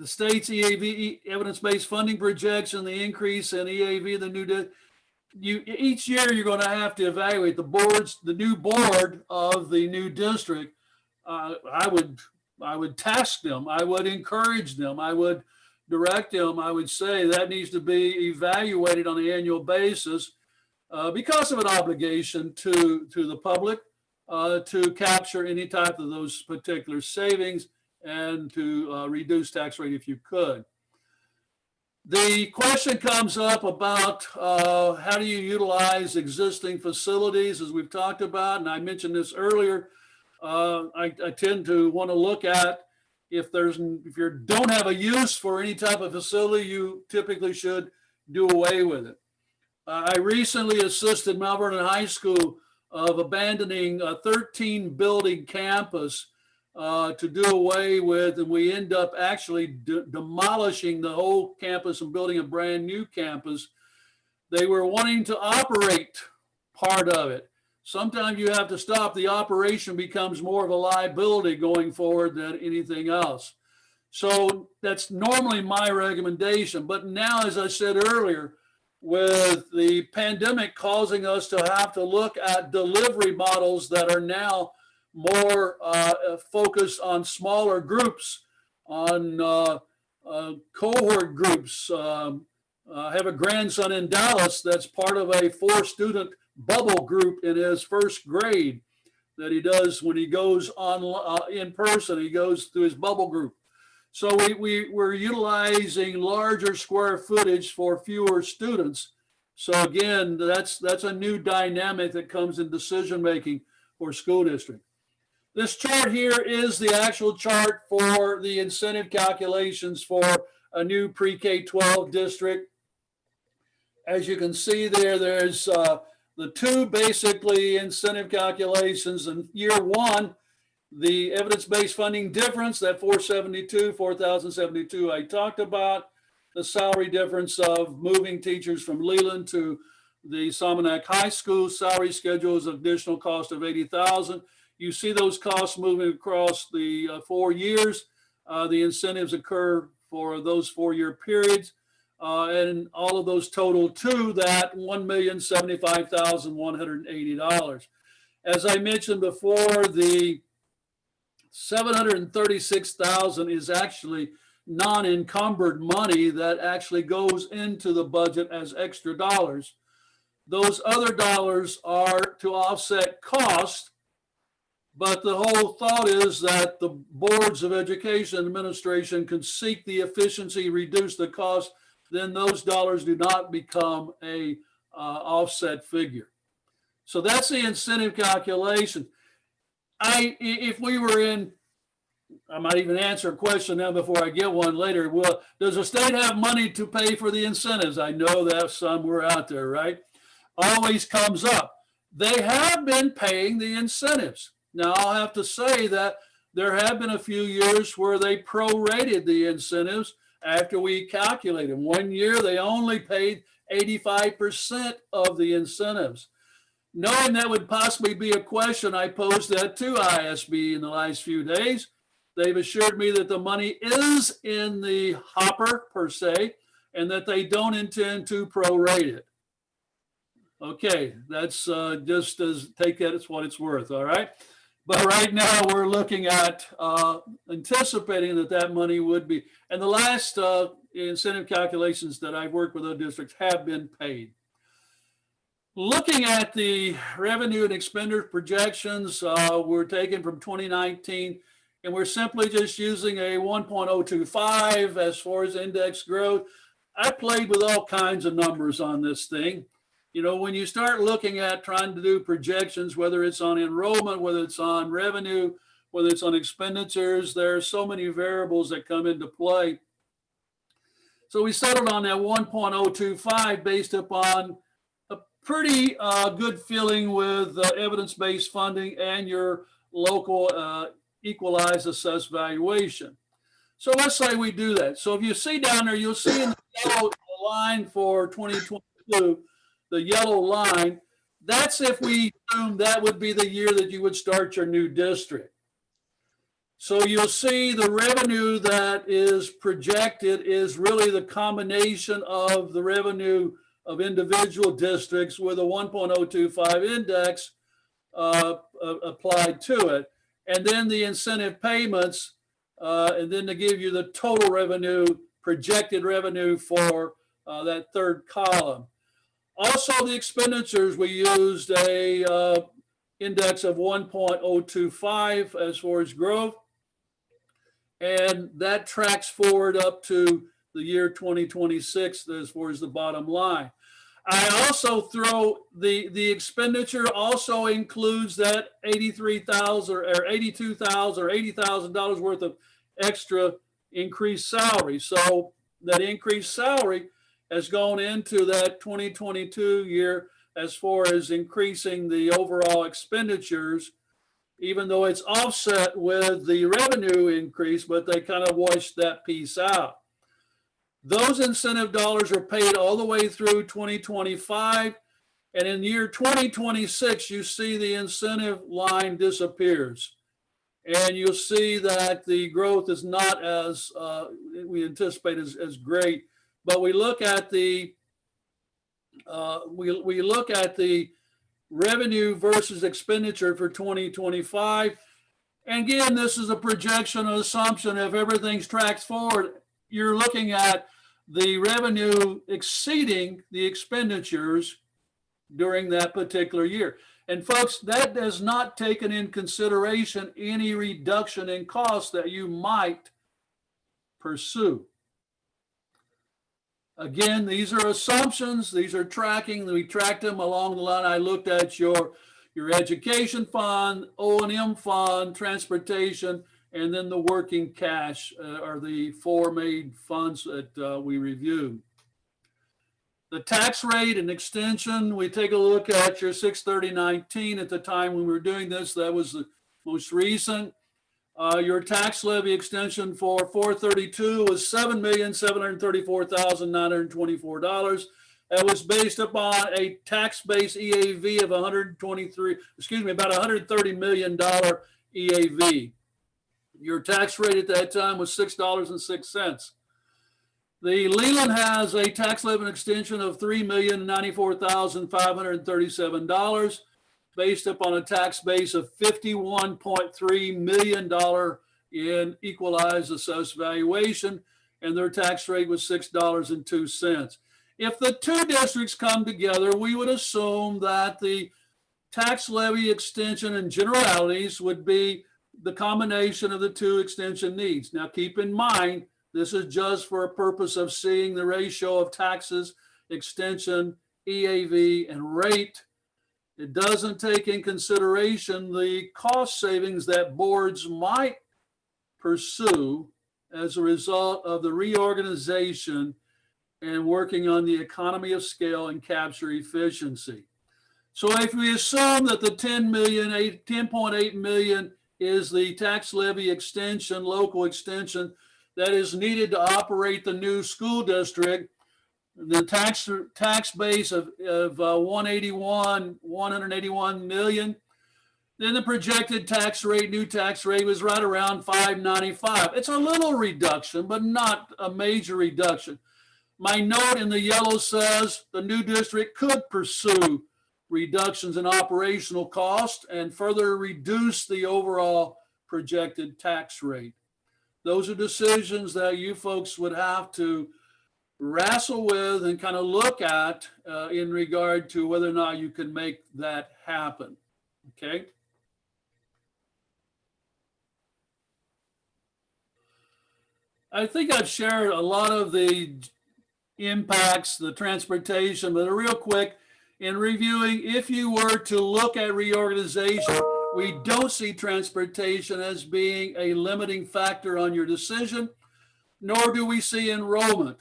[SPEAKER 6] state's EAV, evidence-based funding projection, the increase in EAV, the new, each year you're going to have to evaluate the new board of the new district. I would task them, I would encourage them, I would direct them, I would say that needs to be evaluated on an annual basis because of an obligation to the public to capture any type of those particular savings and to reduce tax rate if you could. The question comes up about how do you utilize existing facilities, as we've talked about, and I mentioned this earlier. I tend to want to look at if you don't have a use for any type of facility, you typically should do away with it. I recently assisted Mount Vernon High School of abandoning a 13 building campus to do away with, and we end up actually demolishing the whole campus and building a brand new campus. They were wanting to operate part of it. Sometimes you have to stop. The operation becomes more of a liability going forward than anything else. So that's normally my recommendation. But now, as I said earlier, with the pandemic causing us to have to look at delivery models that are now more focused on smaller groups, on cohort groups. I have a grandson in Dallas that's part of a 4-student bubble group in his first grade that he does when he goes on in person. He goes through his bubble group. So we're utilizing larger square footage for fewer students. So again, that's a new dynamic that comes in decision making for school district. This chart here is the actual chart for the incentive calculations for a new pre-K-12 district. As you can see there, there's the two basically incentive calculations. In year one, the evidence-based funding difference, that 4,072 I talked about, the salary difference of moving teachers from Leland to the Somonauk High School salary schedules, additional cost of $80,000. You see those costs moving across the 4 years. The incentives occur for those 4-year periods. And all of those total to that $1,075,180. As I mentioned before, the $736,000 is actually non-encumbered money that actually goes into the budget as extra dollars. Those other dollars are to offset cost, but the whole thought is that the boards of education administration can seek the efficiency, reduce the cost, then those dollars do not become a offset figure. So that's the incentive calculation. If we were in, I might even answer a question now before I get one later. Well, does the state have money to pay for the incentives? I know that somewhere out there, right? Always comes up. They have been paying the incentives. Now, I'll have to say that there have been a few years where they prorated the incentives after we calculated. 1 year, they only paid 85% of the incentives. Knowing that would possibly be a question, I posed that to ISB in the last few days. They've assured me that the money is in the hopper per se, and that they don't intend to prorate it. Okay, that's just as take that as what it's worth, all right? But right now, we're looking at anticipating that money would be, and the last incentive calculations that I've worked with other districts have been paid. Looking at the revenue and expenditure projections, we're taken from 2019, and we're simply just using a 1.025 as far as index growth. I played with all kinds of numbers on this thing. You know, when you start looking at trying to do projections, whether it's on enrollment, whether it's on revenue, whether it's on expenditures, there are so many variables that come into play. So we settled on that 1.025 based upon a pretty good feeling with evidence-based funding and your local equalized assessed valuation. So let's say we do that. So if you see down there, you'll see in the yellow line for 2022, the yellow line, that's if we assume that would be the year that you would start your new district. So you'll see the revenue that is projected is really the combination of the revenue of individual districts with a 1.025 index applied to it. And then the incentive payments, and then to give you the total revenue, projected revenue for that third column. Also, the expenditures, we used a index of 1.025 as far as growth, and that tracks forward up to the year 2026 as far as the bottom line. I also throw the expenditure also includes that $83,000 or $82,000 or $80,000 worth of extra increased salary. So that increased salary has gone into that 2022 year as far as increasing the overall expenditures, even though it's offset with the revenue increase, but they kind of washed that piece out. Those incentive dollars are paid all the way through 2025. And in the year 2026, you see the incentive line disappears. And you'll see that the growth is not as we anticipate as great. But we look at the we look at the revenue versus expenditure for 2025. And again, this is a projection, an assumption. If everything's tracked forward, you're looking at the revenue exceeding the expenditures during that particular year. And folks, that does not take in consideration any reduction in costs that you might pursue. Again, these are assumptions. These are tracking. We tracked them along the line. I looked at your education fund, O&M fund, transportation, and then the working cash are the four main funds that we reviewed. The tax rate and extension, we take a look at your 6/30/19 at the time when we were doing this. That was the most recent. Your tax levy extension for 4/32 was $7,734,924. That was based upon a tax-based EAV of about $130 million EAV. Your tax rate at that time was $6.06. The Leland has a tax levy extension of $3,094,537 based upon a tax base of $51.3 million in equalized assessed valuation, and their tax rate was $6.02. If the two districts come together, we would assume that the tax levy extension and generalities would be the combination of the two extension needs. Now, keep in mind, this is just for a purpose of seeing the ratio of taxes, extension, EAV, and rate. It doesn't take in consideration the cost savings that boards might pursue as a result of the reorganization and working on the economy of scale and capture efficiency. So if we assume that the $10.8 million is the tax levy extension, local extension, that is needed to operate the new school district, the tax base of 181 million, then the projected tax rate, new tax rate, was right around 595. It's a little reduction, but not a major reduction. My note in the yellow says the new district could pursue reductions in operational cost, and further reduce the overall projected tax rate. Those are decisions that you folks would have to wrestle with and kind of look at in regard to whether or not you can make that happen. Okay. I think I've shared a lot of the impacts, the transportation, but real quick, in reviewing, if you were to look at reorganization, we don't see transportation as being a limiting factor on your decision, nor do we see enrollment.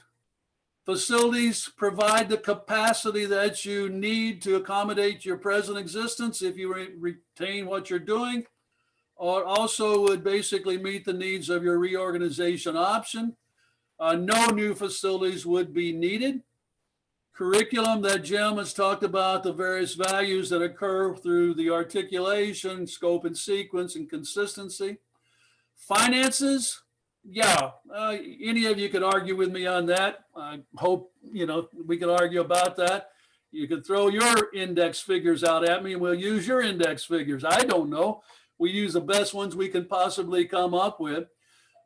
[SPEAKER 6] Facilities provide the capacity that you need to accommodate your present existence if you retain what you're doing, or also would basically meet the needs of your reorganization option. No new facilities would be needed. Curriculum that Jim has talked about, the various values that occur through the articulation, scope and sequence, and consistency. Finances, yeah, any of you could argue with me on that. I hope, we could argue about that. You could throw your index figures out at me and we'll use your index figures. I don't know. We use the best ones we can possibly come up with.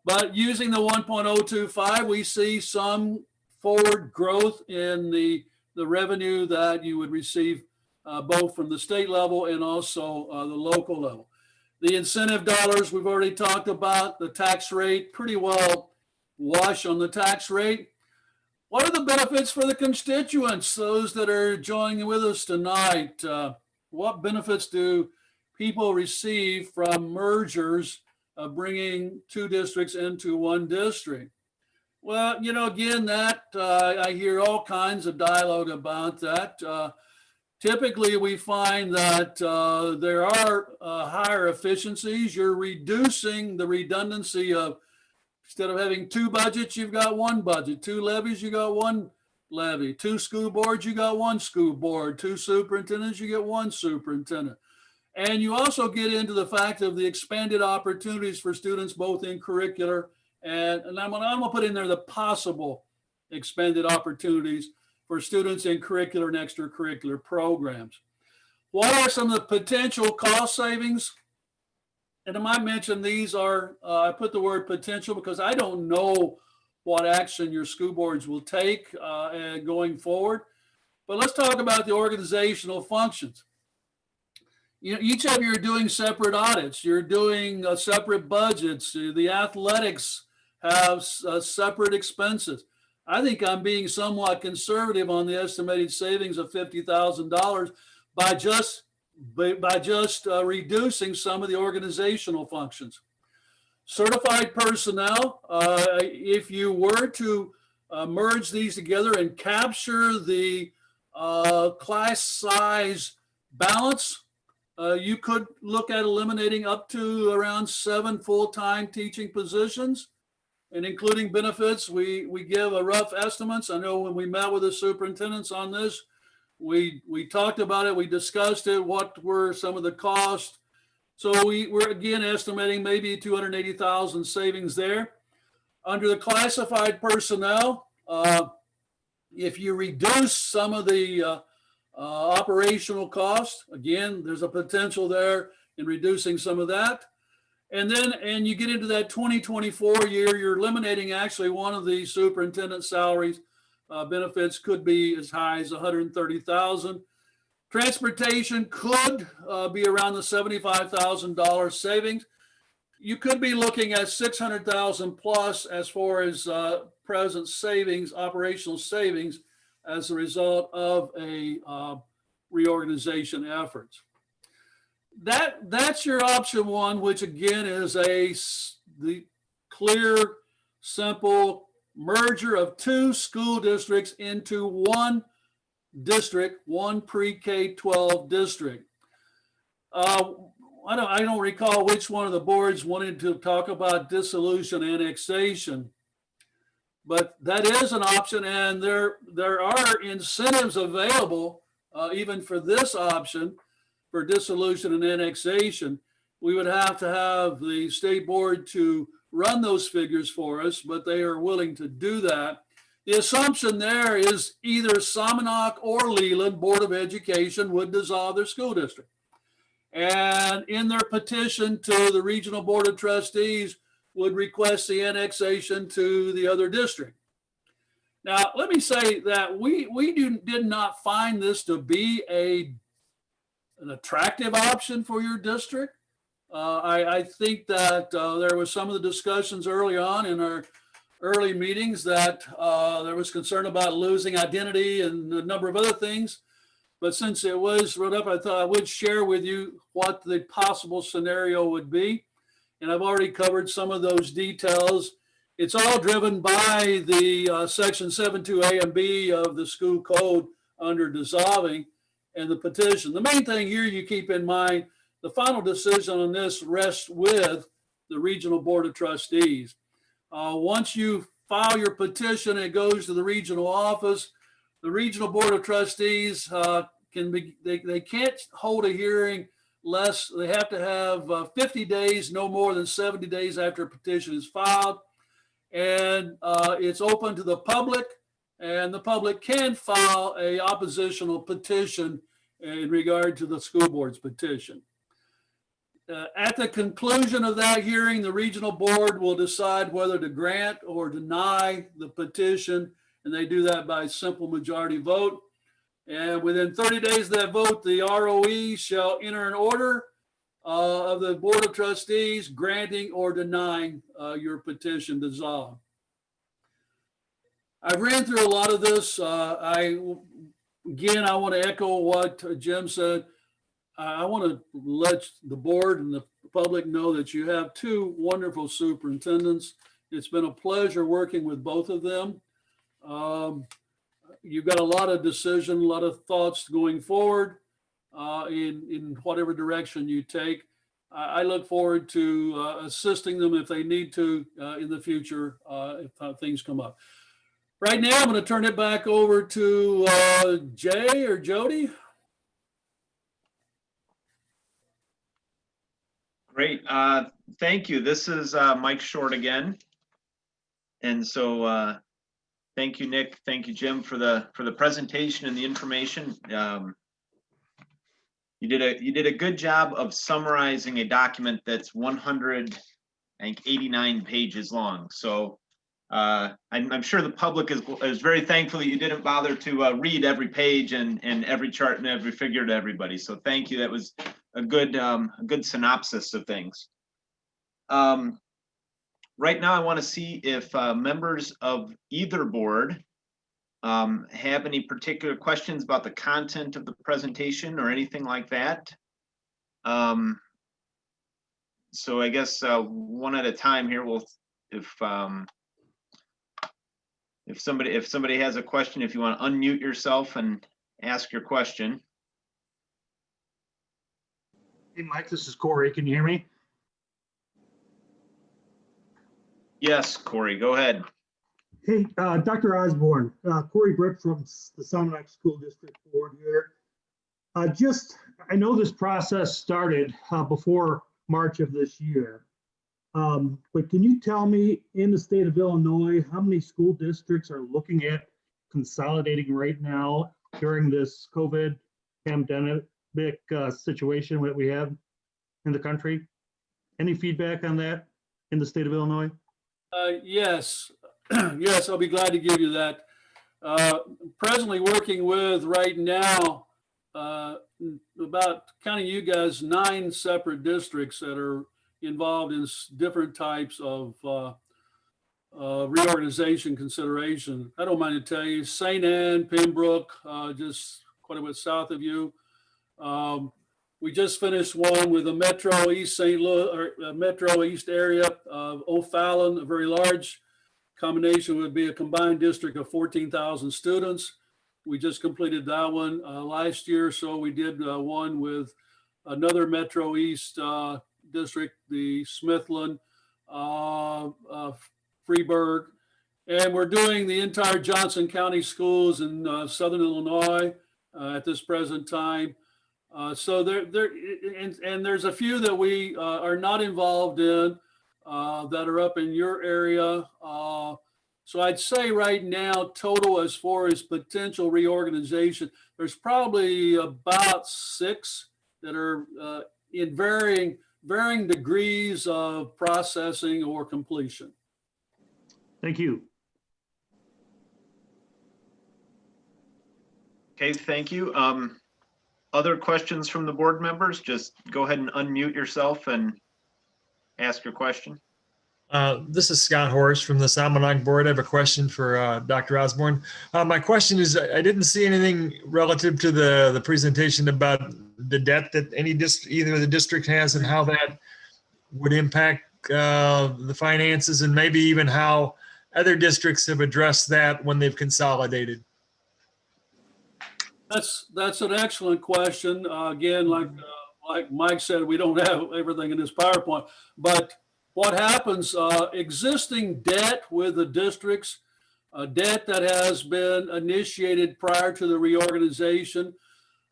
[SPEAKER 6] But using the 1.025, we see some forward growth in the revenue that you would receive both from the state level and also the local level. The incentive dollars we've already talked about, the tax rate, pretty well wash on the tax rate. What are the benefits for the constituents, those that are joining with us tonight? What benefits do people receive from mergers of bringing two districts into one district? Well, again, that I hear all kinds of dialogue about that. Typically, we find that there are higher efficiencies. You're reducing the redundancy of, instead of having two budgets, you've got one budget. Two levies, you got one levy. Two school boards, you got one school board. Two superintendents, you get one superintendent. And you also get into the fact of the expanded opportunities for students, both in curricular and I'm gonna put in there the possible expanded opportunities for students in curricular and extracurricular programs. What are some of the potential cost savings? And I might mention these are, I put the word potential because I don't know what action your school boards will take going forward. But let's talk about the organizational functions. Each of you are doing separate audits. You're doing separate budgets. The athletics have separate expenses. I think I'm being somewhat conservative on the estimated savings of $50,000 by just reducing some of the organizational functions. Certified personnel, if you were to merge these together and capture the class size balance, you could look at eliminating up to around 7 full-time teaching positions. And including benefits, we give a rough estimates. I know when we met with the superintendents on this, we talked about it, we discussed it, what were some of the costs. So we're again estimating maybe 280,000 savings there. Under the classified personnel, if you reduce some of the operational costs, again, there's a potential there in reducing some of that. And you get into that 2024 year, you're eliminating actually one of the superintendent salaries. Benefits could be as high as 130,000. Transportation could be around the $75,000 savings. You could be looking at 600,000 plus as far as present savings, operational savings as a result of a reorganization efforts. That's your option one, which again is the clear, simple merger of two school districts into one district, one pre-K-12 district. I don't recall which one of the boards wanted to talk about dissolution annexation, but that is an option, and there are incentives available even for this option. For dissolution and annexation, we would have to have the state board to run those figures for us, but they are willing to do that. The assumption there is either Somonauk or Leland Board of Education would dissolve their school district. And in their petition to the Regional Board of Trustees would request the annexation to the other district. Now, let me say that we did not find this to be an attractive option for your district. I think that there was some of the discussions early on in our early meetings that there was concern about losing identity and a number of other things. But since it was brought up, I thought I would share with you what the possible scenario would be. And I've already covered some of those details. It's all driven by the section 72A and B of the school code under dissolving and the petition. The main thing here you keep in mind, the final decision on this rests with the Regional Board of Trustees. Once you file your petition, it goes to the regional office. The Regional Board of Trustees they can't hold a hearing less, they have to have 50 days, no more than 70 days after a petition is filed. And it's open to the public, and the public can file a oppositional petition in regard to the school board's petition. At the conclusion of that hearing, the regional board will decide whether to grant or deny the petition, and they do that by simple majority vote. And within 30 days of that vote, the ROE shall enter an order of the Board of Trustees granting or denying your petition dissolved. I've ran through a lot of this. Again, I want to echo what Jim said. I want to let the board and the public know that you have two wonderful superintendents. It's been a pleasure working with both of them. You've got a lot of decision, a lot of thoughts going forward in whatever direction you take. I look forward to assisting them if they need to in the future if things come up. Right now, I'm going to turn it back over to Jay or Jody.
[SPEAKER 1] Great. Thank you. This is Mike Short again. And so thank you, Nick. Thank you, Jim, for the presentation and the information. You did a good job of summarizing a document that's 189 pages long. So I'm sure the public is very thankful that you didn't bother to read every page and every chart and every figure to everybody. So thank you. That was a good synopsis of things. Right now, I want to see if members of either board have any particular questions about the content of the presentation or anything like that. So I guess one at a time here. If somebody has a question, if you want to unmute yourself and ask your question.
[SPEAKER 8] Hey, Mike, this is Corey. Can you hear me?
[SPEAKER 1] Yes, Corey, go ahead.
[SPEAKER 8] Hey, Dr. Osborne, Corey Britt from the Somonauk School District Board here. I know this process started before March of this year. But can you tell me, in the state of Illinois, how many school districts are looking at consolidating right now during this COVID pandemic situation that we have in the country? Any feedback on that in the state of Illinois?
[SPEAKER 6] Yes, yes, I'll be glad to give you that. Presently working with right now, about counting you guys, 9 separate districts that are involved in different types of reorganization consideration. I don't mind to tell you, St. Anne, Pembroke, just quite a bit south of you. We just finished one with the Metro East St. Louis, or Metro East area of O'Fallon, a very large combination, would be a combined district of 14,000 students. We just completed that one last year. So we did one with another Metro East district, the Smithland, Freeburg, and we're doing the entire Johnson County schools in Southern Illinois at this present time. So there's a few that we are not involved in that are up in your area. So I'd say right now, total as far as potential reorganization, there's probably about 6 that are in varying degrees of processing or completion.
[SPEAKER 8] Thank you.
[SPEAKER 1] Okay, thank you. Other questions from the board members? Just go ahead and unmute yourself and ask your question.
[SPEAKER 9] This is Scott Horst from the Somonauk board. I have a question for Dr. Osborne. My question is, I didn't see anything relative to the presentation about the debt that either of the district has and how that would impact the finances, and maybe even how other districts have addressed that when they've consolidated.
[SPEAKER 6] That's an excellent question. Again, like Mike said, we don't have everything in this PowerPoint, but what happens, existing debt with the districts, debt that has been initiated prior to the reorganization,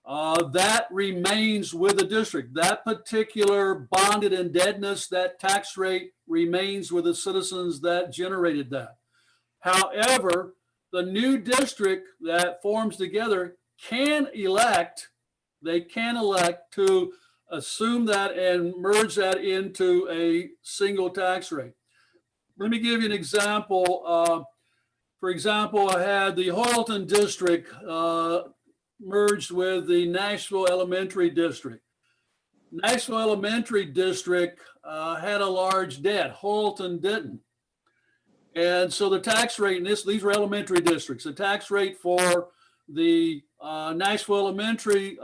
[SPEAKER 6] that remains with the district. That particular bonded indebtedness, that tax rate remains with the citizens that generated that. However, the new district that forms together can elect to assume that and merge that into a single tax rate. Let me give you an example. For example, I had the Hoyleton district merged with the Nashville Elementary District. Nashville Elementary District had a large debt. Hoyleton didn't. And so the tax rate, and these were elementary districts, the tax rate for the Nashville Elementary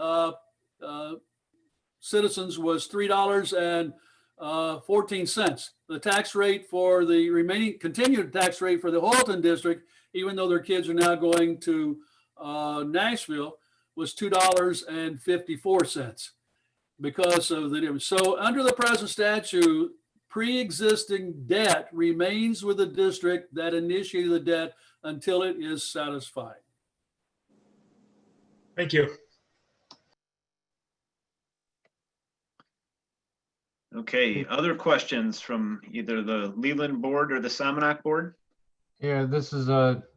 [SPEAKER 6] citizens was $3.14. The tax rate for the remaining continued tax rate for the Hoyleton district, even though their kids are now going to Nashville, was $2.54 because of the difference. So under the present statute, pre-existing debt remains with the district that initiated the debt until it is satisfied.
[SPEAKER 9] Thank you.
[SPEAKER 1] Okay, other questions from either the Leland board or the Somonauk board?
[SPEAKER 10] Yeah, this is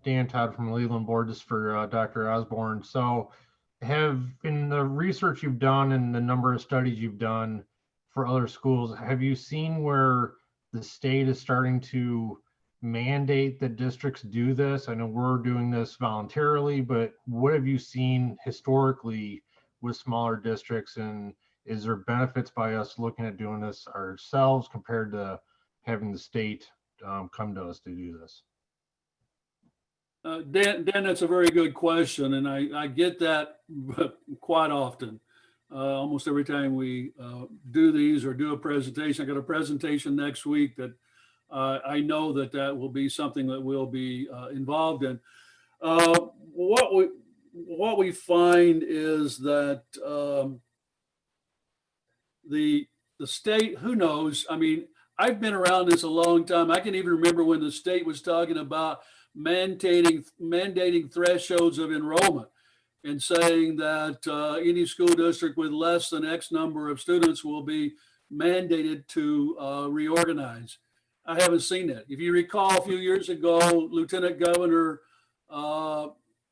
[SPEAKER 10] Dan Todd from the Leland board, just for Dr. Osborne. So in the research you've done and the number of studies you've done for other schools, have you seen where the state is starting to mandate that districts do this? I know we're doing this voluntarily, but what have you seen historically with smaller districts, and is there benefits by us looking at doing this ourselves compared to having the state come to us to do this?
[SPEAKER 6] Dan, that's a very good question, and I get that quite often. Almost every time we do these or do a presentation. I got a presentation next week that I know that will be something that we'll be involved in. What we find is that the state, who knows? I mean, I've been around this a long time. I can even remember when the state was talking about mandating thresholds of enrollment and saying that any school district with less than X number of students will be mandated to reorganize. I haven't seen that. If you recall, a few years ago, Lieutenant Governor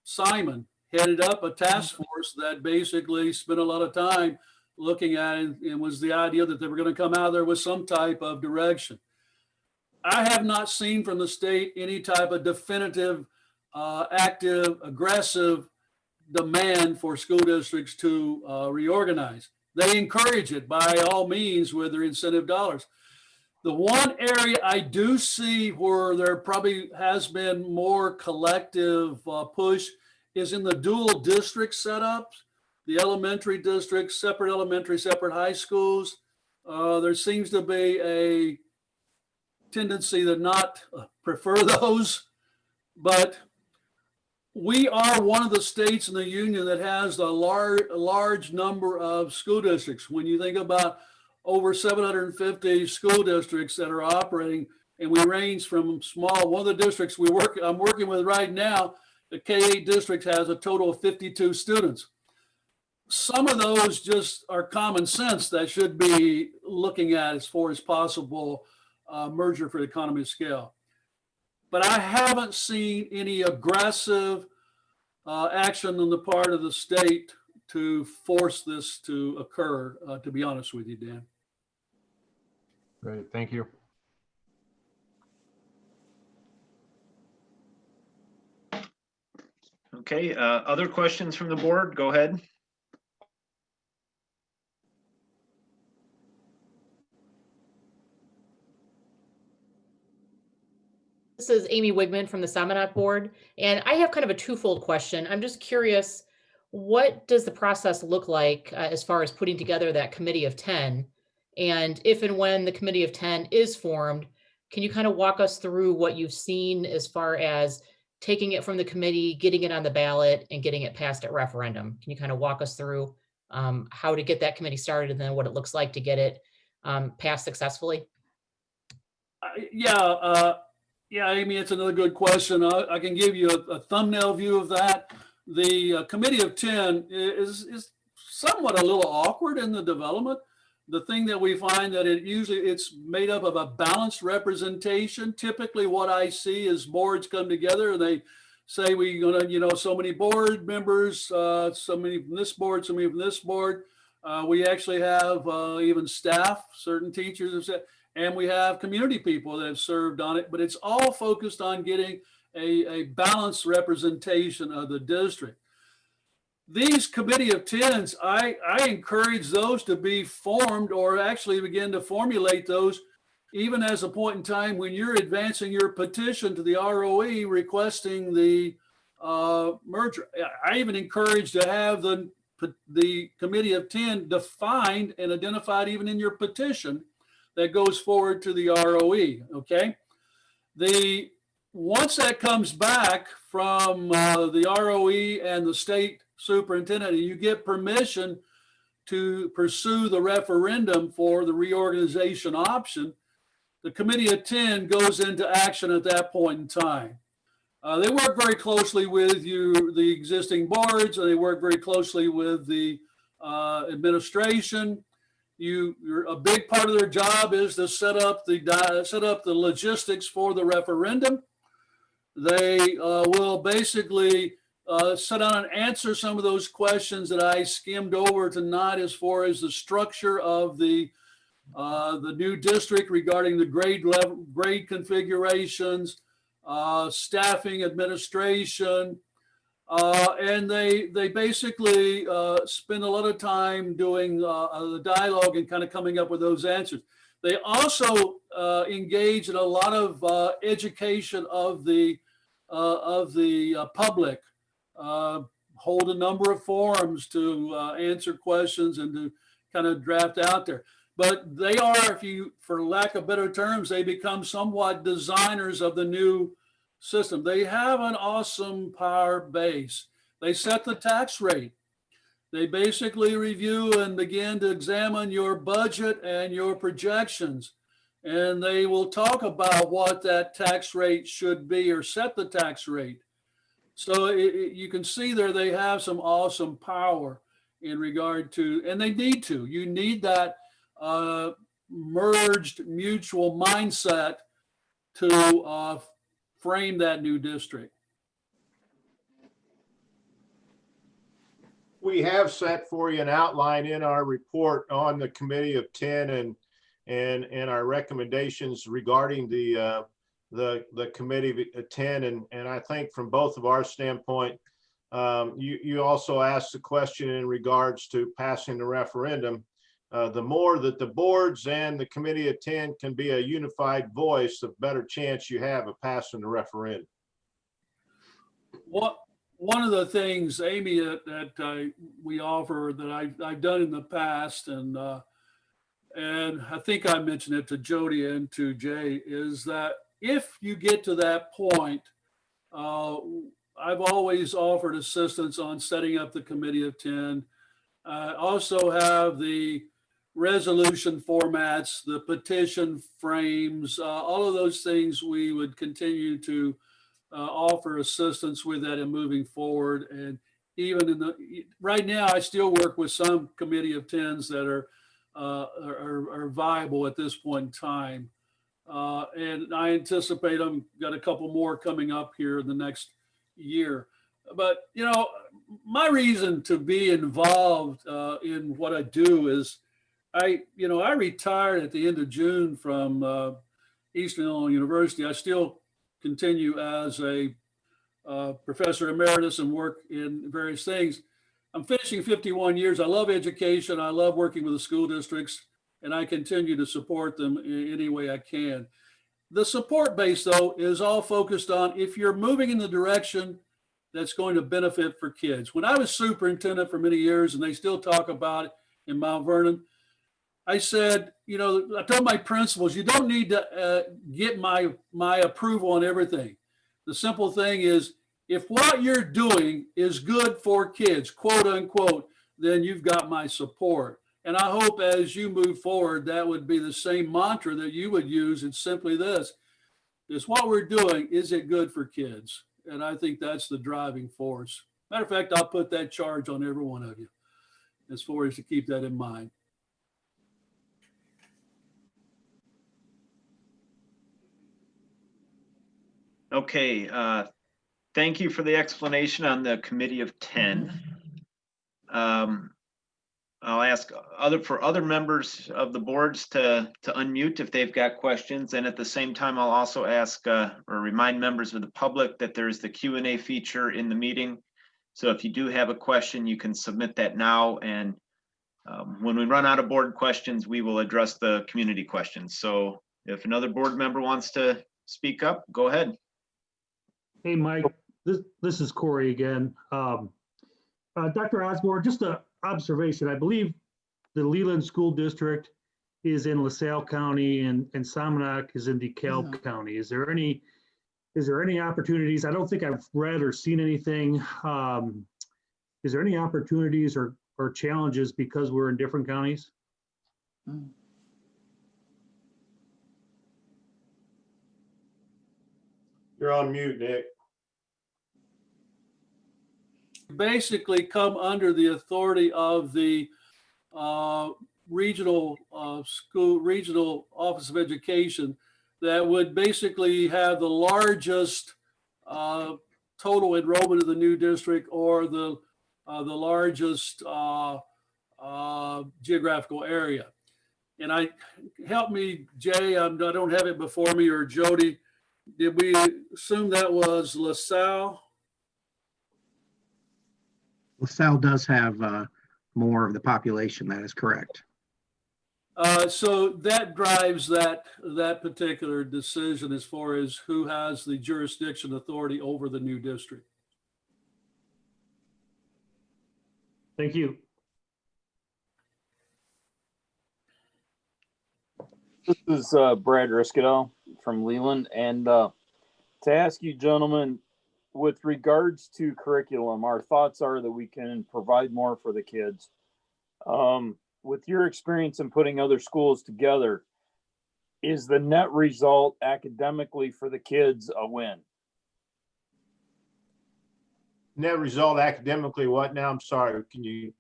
[SPEAKER 6] Simon headed up a task force that basically spent a lot of time looking at it, and was the idea that they were going to come out there with some type of direction. I have not seen from the state any type of definitive, active, aggressive demand for school districts to reorganize. They encourage it by all means with their incentive dollars. The one area I do see where there probably has been more collective push is in the dual district setups, the elementary districts, separate elementary, separate high schools. There seems to be a tendency to not prefer those, but we are one of the states in the union that has a large number of school districts. When you think about over 750 school districts that are operating, and we range from small. One of the districts I'm working with right now, the K-8 district, has a total of 52 students. Some of those just are common sense that should be looking at as far as possible merger for the economy of scale. but I haven't seen any aggressive action on the part of the state to force this to occur, to be honest with you, Dan.
[SPEAKER 10] Great, thank you.
[SPEAKER 1] Okay, other questions from the board? Go ahead.
[SPEAKER 11] This is Amy Wigman from the Somonauk Board, and I have kind of a twofold question. I'm just curious, what does the process look like as far as putting together that committee of 10? And if and when the committee of 10 is formed, can you kind of walk us through what you've seen as far as taking it from the committee, getting it on the ballot, and getting it passed at referendum? Can you kind of walk us through how to get that committee started and then what it looks like to get it passed successfully?
[SPEAKER 6] Yeah, Amy, it's another good question. I can give you a thumbnail view of that. The committee of 10 is somewhat a little awkward in the development. The thing that we find that it's made up of a balanced representation. Typically what I see is boards come together and they say we're gonna, so many board members, so many from this board, so many from this board. We actually have even staff, certain teachers have said, and we have community people that have served on it, but it's all focused on getting a balanced representation of the district. These committee of 10s, I encourage those to be formed or actually begin to formulate those even as a point in time when you're advancing your petition to the ROE requesting the merger. I even encourage to have the committee of 10 defined and identified even in your petition that goes forward to the ROE, okay? Once that comes back from the ROE and the state superintendent, and you get permission to pursue the referendum for the reorganization option, the committee of 10 goes into action at that point in time. They work very closely with the existing boards, and they work very closely with the administration. A big part of their job is to set up the logistics for the referendum. They will basically sit down and answer some of those questions that I skimmed over tonight as far as the structure of the new district regarding the grade configurations, staffing, administration, and they basically spend a lot of time doing the dialogue and kind of coming up with those answers. They also engage in a lot of education of the public, hold a number of forums to answer questions and to kind of draft out there. But they are, for lack of better terms, they become somewhat designers of the new system. They have an awesome power base. They set the tax rate. They basically review and begin to examine your budget and your projections. And they will talk about what that tax rate should be or set the tax rate. So you can see there they have some awesome power in regard to, and they need to. You need that merged mutual mindset to frame that new district.
[SPEAKER 7] We have set for you an outline in our report on the committee of 10 and our recommendations regarding the committee of 10. And I think from both of our standpoint, you also asked a question in regards to passing the referendum. The more that the boards and the committee of 10 can be a unified voice, the better chance you have of passing the referendum.
[SPEAKER 6] One of the things, Amy, that we offer that I've done in the past, and I think I mentioned it to Jody and to Jay, is that if you get to that point, I've always offered assistance on setting up the committee of 10. Also have the resolution formats, the petition frames, all of those things we would continue to offer assistance with that and moving forward. And even right now, I still work with some committee of 10s that are viable at this point in time. And I anticipate I'm got a couple more coming up here in the next year. But, you know, my reason to be involved in what I do is I retired at the end of June from Eastern Illinois University. I still continue as a professor emeritus and work in various things. I'm finishing 51 years. I love education. I love working with the school districts, and I continue to support them in any way I can. The support base, though, is all focused on if you're moving in the direction that's going to benefit for kids. When I was superintendent for many years, and they still talk about it in Mount Vernon, I said, you know, I told my principals, you don't need to get my approval on everything. The simple thing is, if what you're doing is good for kids, quote unquote, then you've got my support. And I hope as you move forward, that would be the same mantra that you would use. It's simply this, is what we're doing, is it good for kids? And I think that's the driving force. Matter of fact, I'll put that charge on every one of you as far as to keep that in mind.
[SPEAKER 1] Okay, thank you for the explanation on the committee of 10. I'll ask for other members of the boards to unmute if they've got questions. And at the same time, I'll also ask or remind members of the public that there's the Q&A feature in the meeting. So if you do have a question, you can submit that now. And when we run out of board questions, we will address the community questions. So if another board member wants to speak up, go ahead.
[SPEAKER 8] Hey, Mike, this is Corey again. Dr. Osborne, just an observation. I believe the Leland School District is in LaSalle County and Somonauk is in DeKalb County. Is there any opportunities? I don't think I've read or seen anything. Is there any opportunities or challenges because we're in different counties?
[SPEAKER 7] You're on mute, Nick.
[SPEAKER 6] Basically come under the authority of the regional office of education that would basically have the largest total enrollment of the new district or the largest geographical area. And help me, Jay, I don't have it before me, or Jody, did we assume that was LaSalle?
[SPEAKER 2] LaSalle does have more of the population. That is correct.
[SPEAKER 6] So that drives that particular decision as far as who has the jurisdiction authority over the new district.
[SPEAKER 8] Thank you.
[SPEAKER 4] This is Brad Risketto from Leland, and to ask you gentlemen, with regards to curriculum, our thoughts are that we can provide more for the kids. With your experience in putting other schools together, is the net result academically for the kids a win?
[SPEAKER 7] Net result academically, what now? I'm sorry, can you?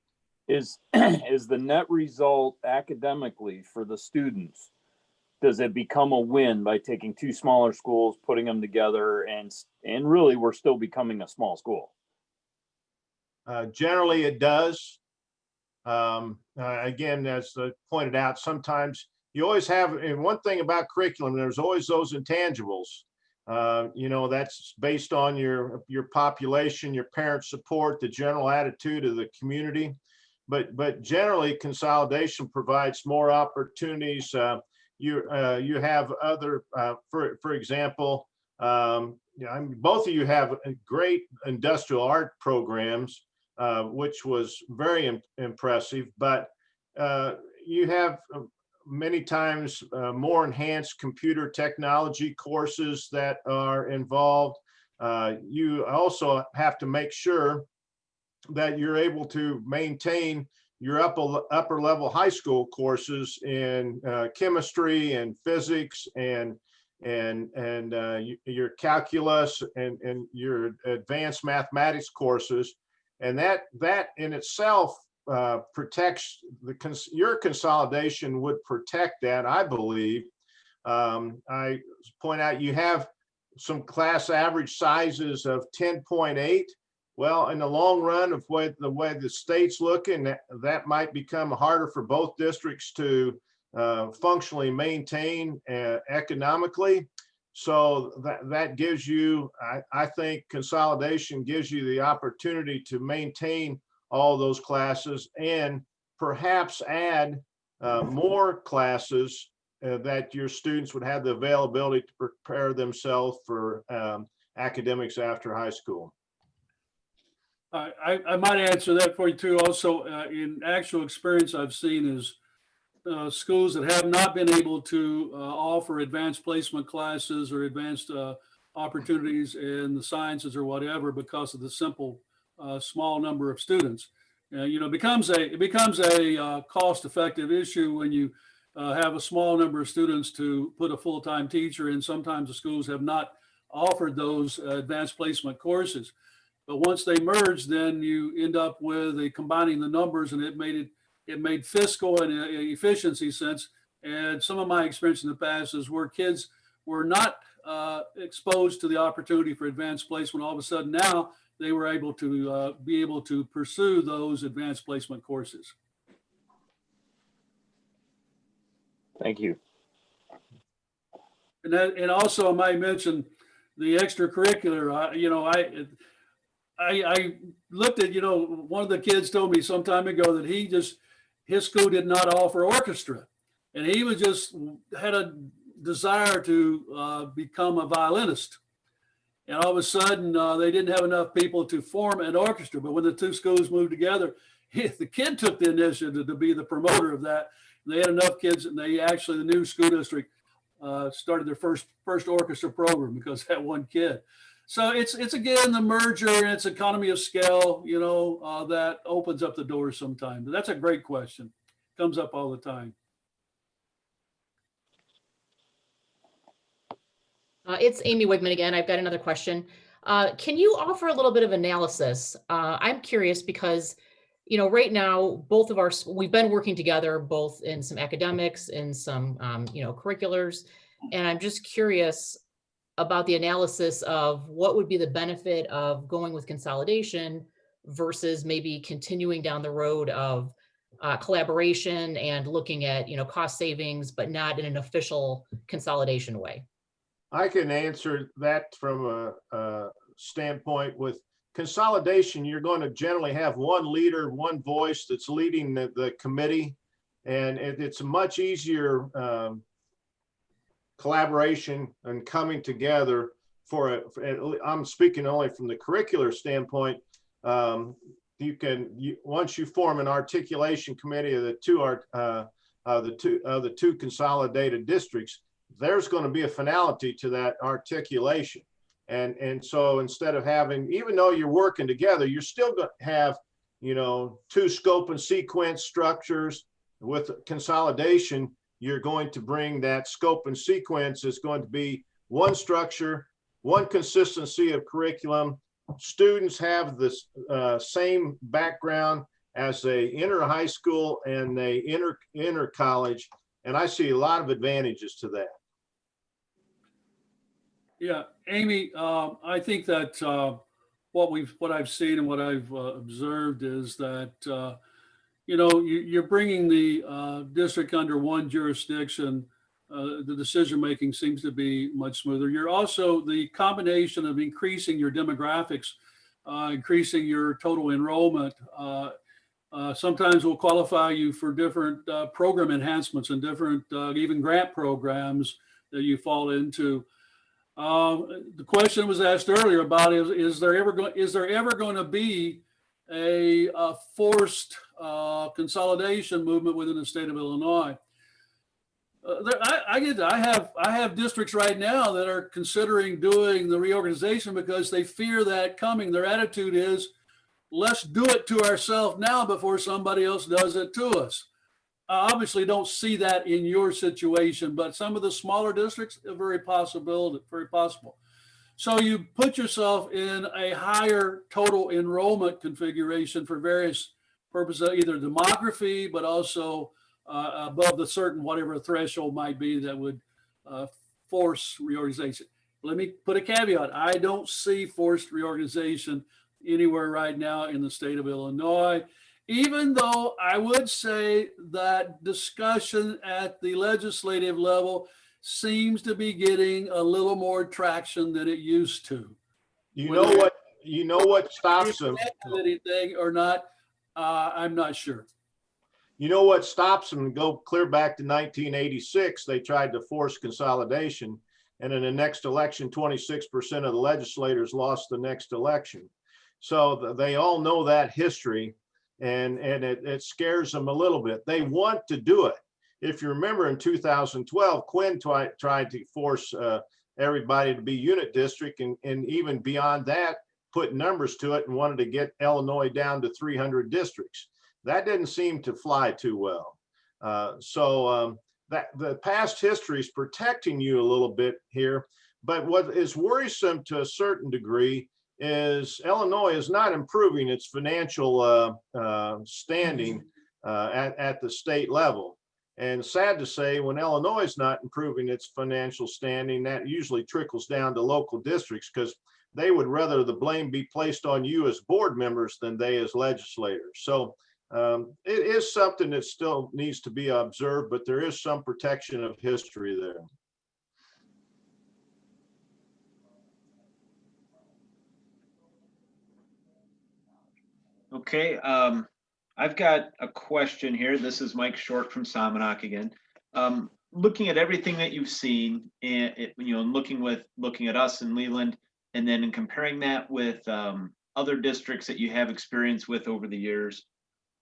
[SPEAKER 4] Is the net result academically for the students? Does it become a win by taking two smaller schools, putting them together, and really we're still becoming a small school?
[SPEAKER 7] Generally, it does. Again, as pointed out, sometimes you always have, and one thing about curriculum, there's always those intangibles. You know, that's based on your population, your parent support, the general attitude of the community. But generally, consolidation provides more opportunities. You have other, for example, both of you have great industrial art programs, which was very impressive, but you have many times more enhanced computer technology courses that are involved. You also have to make sure that you're able to maintain your upper level high school courses in chemistry and physics and your calculus and your advanced mathematics courses, and that in itself protects your consolidation would protect that, I believe, I point out you have some class average sizes of 10.8. Well, in the long run of the way the state's looking, that might become harder for both districts to functionally maintain economically. So that gives you, I think consolidation gives you the opportunity to maintain all those classes and perhaps add more classes that your students would have the availability to prepare themselves for academics after high school.
[SPEAKER 6] I might answer that for you too. Also, in actual experience I've seen is schools that have not been able to offer advanced placement classes or advanced opportunities in the sciences or whatever because of the simple small number of students. You know, it becomes a cost-effective issue when you have a small number of students to put a full-time teacher in. Sometimes the schools have not offered those advanced placement courses. But once they merge, then you end up with combining the numbers, and it made fiscal and efficiency sense. And some of my experience in the past is where kids were not exposed to the opportunity for advanced placement. All of a sudden now they were able to pursue those advanced placement courses.
[SPEAKER 4] Thank you.
[SPEAKER 6] And also I might mention the extracurricular. I looked at, one of the kids told me some time ago that his school did not offer orchestra, and he had a desire to become a violinist. And all of a sudden they didn't have enough people to form an orchestra. But when the two schools moved together, the kid took the initiative to be the promoter of that. They had enough kids, and the new school district started their first orchestra program because of that one kid. So it's again the merger and it's economy of scale, that opens up the doors sometimes. But that's a great question. Comes up all the time.
[SPEAKER 11] It's Amy Wigman again. I've got another question. Can you offer a little bit of analysis? I'm curious because, right now, we've been working together both in some academics and some, curriculars. And I'm just curious about the analysis of what would be the benefit of going with consolidation versus maybe continuing down the road of collaboration and looking at, cost savings, but not in an official consolidation way.
[SPEAKER 7] I can answer that from a standpoint. With consolidation, you're going to generally have one leader, one voice that's leading the committee, and it's a much easier collaboration and coming together I'm speaking only from the curricular standpoint. Once you form an articulation committee of the two consolidated districts, there's going to be a finality to that articulation. And so instead of having, even though you're working together, you're still going to have, two scope and sequence structures. With consolidation, you're going to bring that scope and sequence is going to be one structure, one consistency of curriculum. Students have this same background as they enter high school and they enter college. And I see a lot of advantages to that.
[SPEAKER 6] Yeah, Amy, I think that what I've seen and what I've observed is that you're bringing the district under one jurisdiction. The decision making seems to be much smoother. You're also the combination of increasing your demographics, increasing your total enrollment. Sometimes will qualify you for different program enhancements and different even grant programs that you fall into. The question was asked earlier about is there ever going to be a forced consolidation movement within the state of Illinois? I have districts right now that are considering doing the reorganization because they fear that coming. Their attitude is, let's do it to ourselves now before somebody else does it to us. I obviously don't see that in your situation, but some of the smaller districts are very possible. So you put yourself in a higher total enrollment configuration for various purposes, either demography, but also above the certain whatever threshold might be that would force reorganization. Let me put a caveat. I don't see forced reorganization anywhere right now in the state of Illinois, even though I would say that discussion at the legislative level seems to be getting a little more traction than it used to.
[SPEAKER 7] You know what stops them?
[SPEAKER 6] Anything or not, I'm not sure.
[SPEAKER 7] You know what stops them? Go clear back to 1986. They tried to force consolidation, and in the next election, 26% of the legislators lost the next election. So they all know that history, and it scares them a little bit. They want to do it. If you remember, in 2012, Quinn tried to force everybody to be unit district, and even beyond that, put numbers to it and wanted to get Illinois down to 300 districts. That didn't seem to fly too well. That the past history is protecting you a little bit here. But what is worrisome to a certain degree is Illinois is not improving its financial standing at the state level. And sad to say, when Illinois is not improving its financial standing, that usually trickles down to local districts, because they would rather the blame be placed on you as board members than they as legislators. So it is something that still needs to be observed, but there is some protection of history there.
[SPEAKER 1] Okay, I've got a question here. This is Mike Short from Somonauk again. Looking at everything that you've seen, and looking at us in Leland, and then in comparing that with other districts that you have experience with over the years,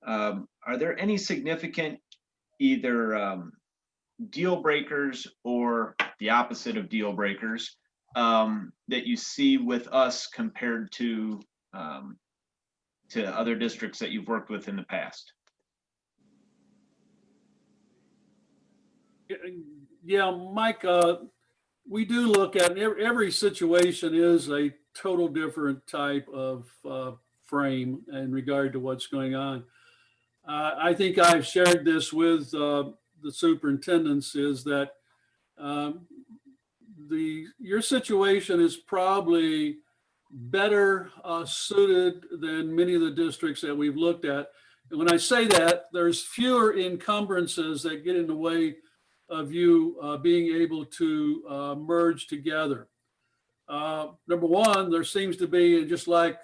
[SPEAKER 1] are there any significant either deal breakers or the opposite of deal breakers that you see with us compared to other districts that you've worked with in the past?
[SPEAKER 6] Yeah, Mike, we do look at every situation is a total different type of frame in regard to what's going on. I think I've shared this with the superintendents, is that your situation is probably better suited than many of the districts that we've looked at. And when I say that, there's fewer encumbrances that get in the way of you being able to merge together. Number one, there seems to be, just like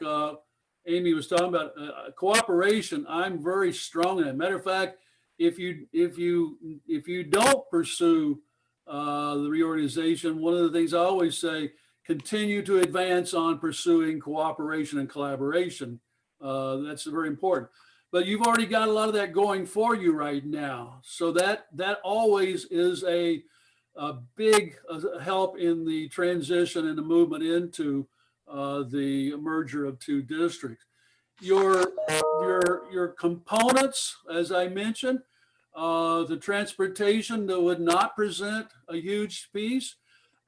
[SPEAKER 6] Amy was talking about, cooperation. I'm very strong in it. Matter of fact, if you don't pursue the reorganization, one of the things I always say, continue to advance on pursuing cooperation and collaboration. That's very important. But you've already got a lot of that going for you right now. So that always is a big help in the transition and the movement into the merger of two districts. Your components, as I mentioned, the transportation that would not present a huge piece.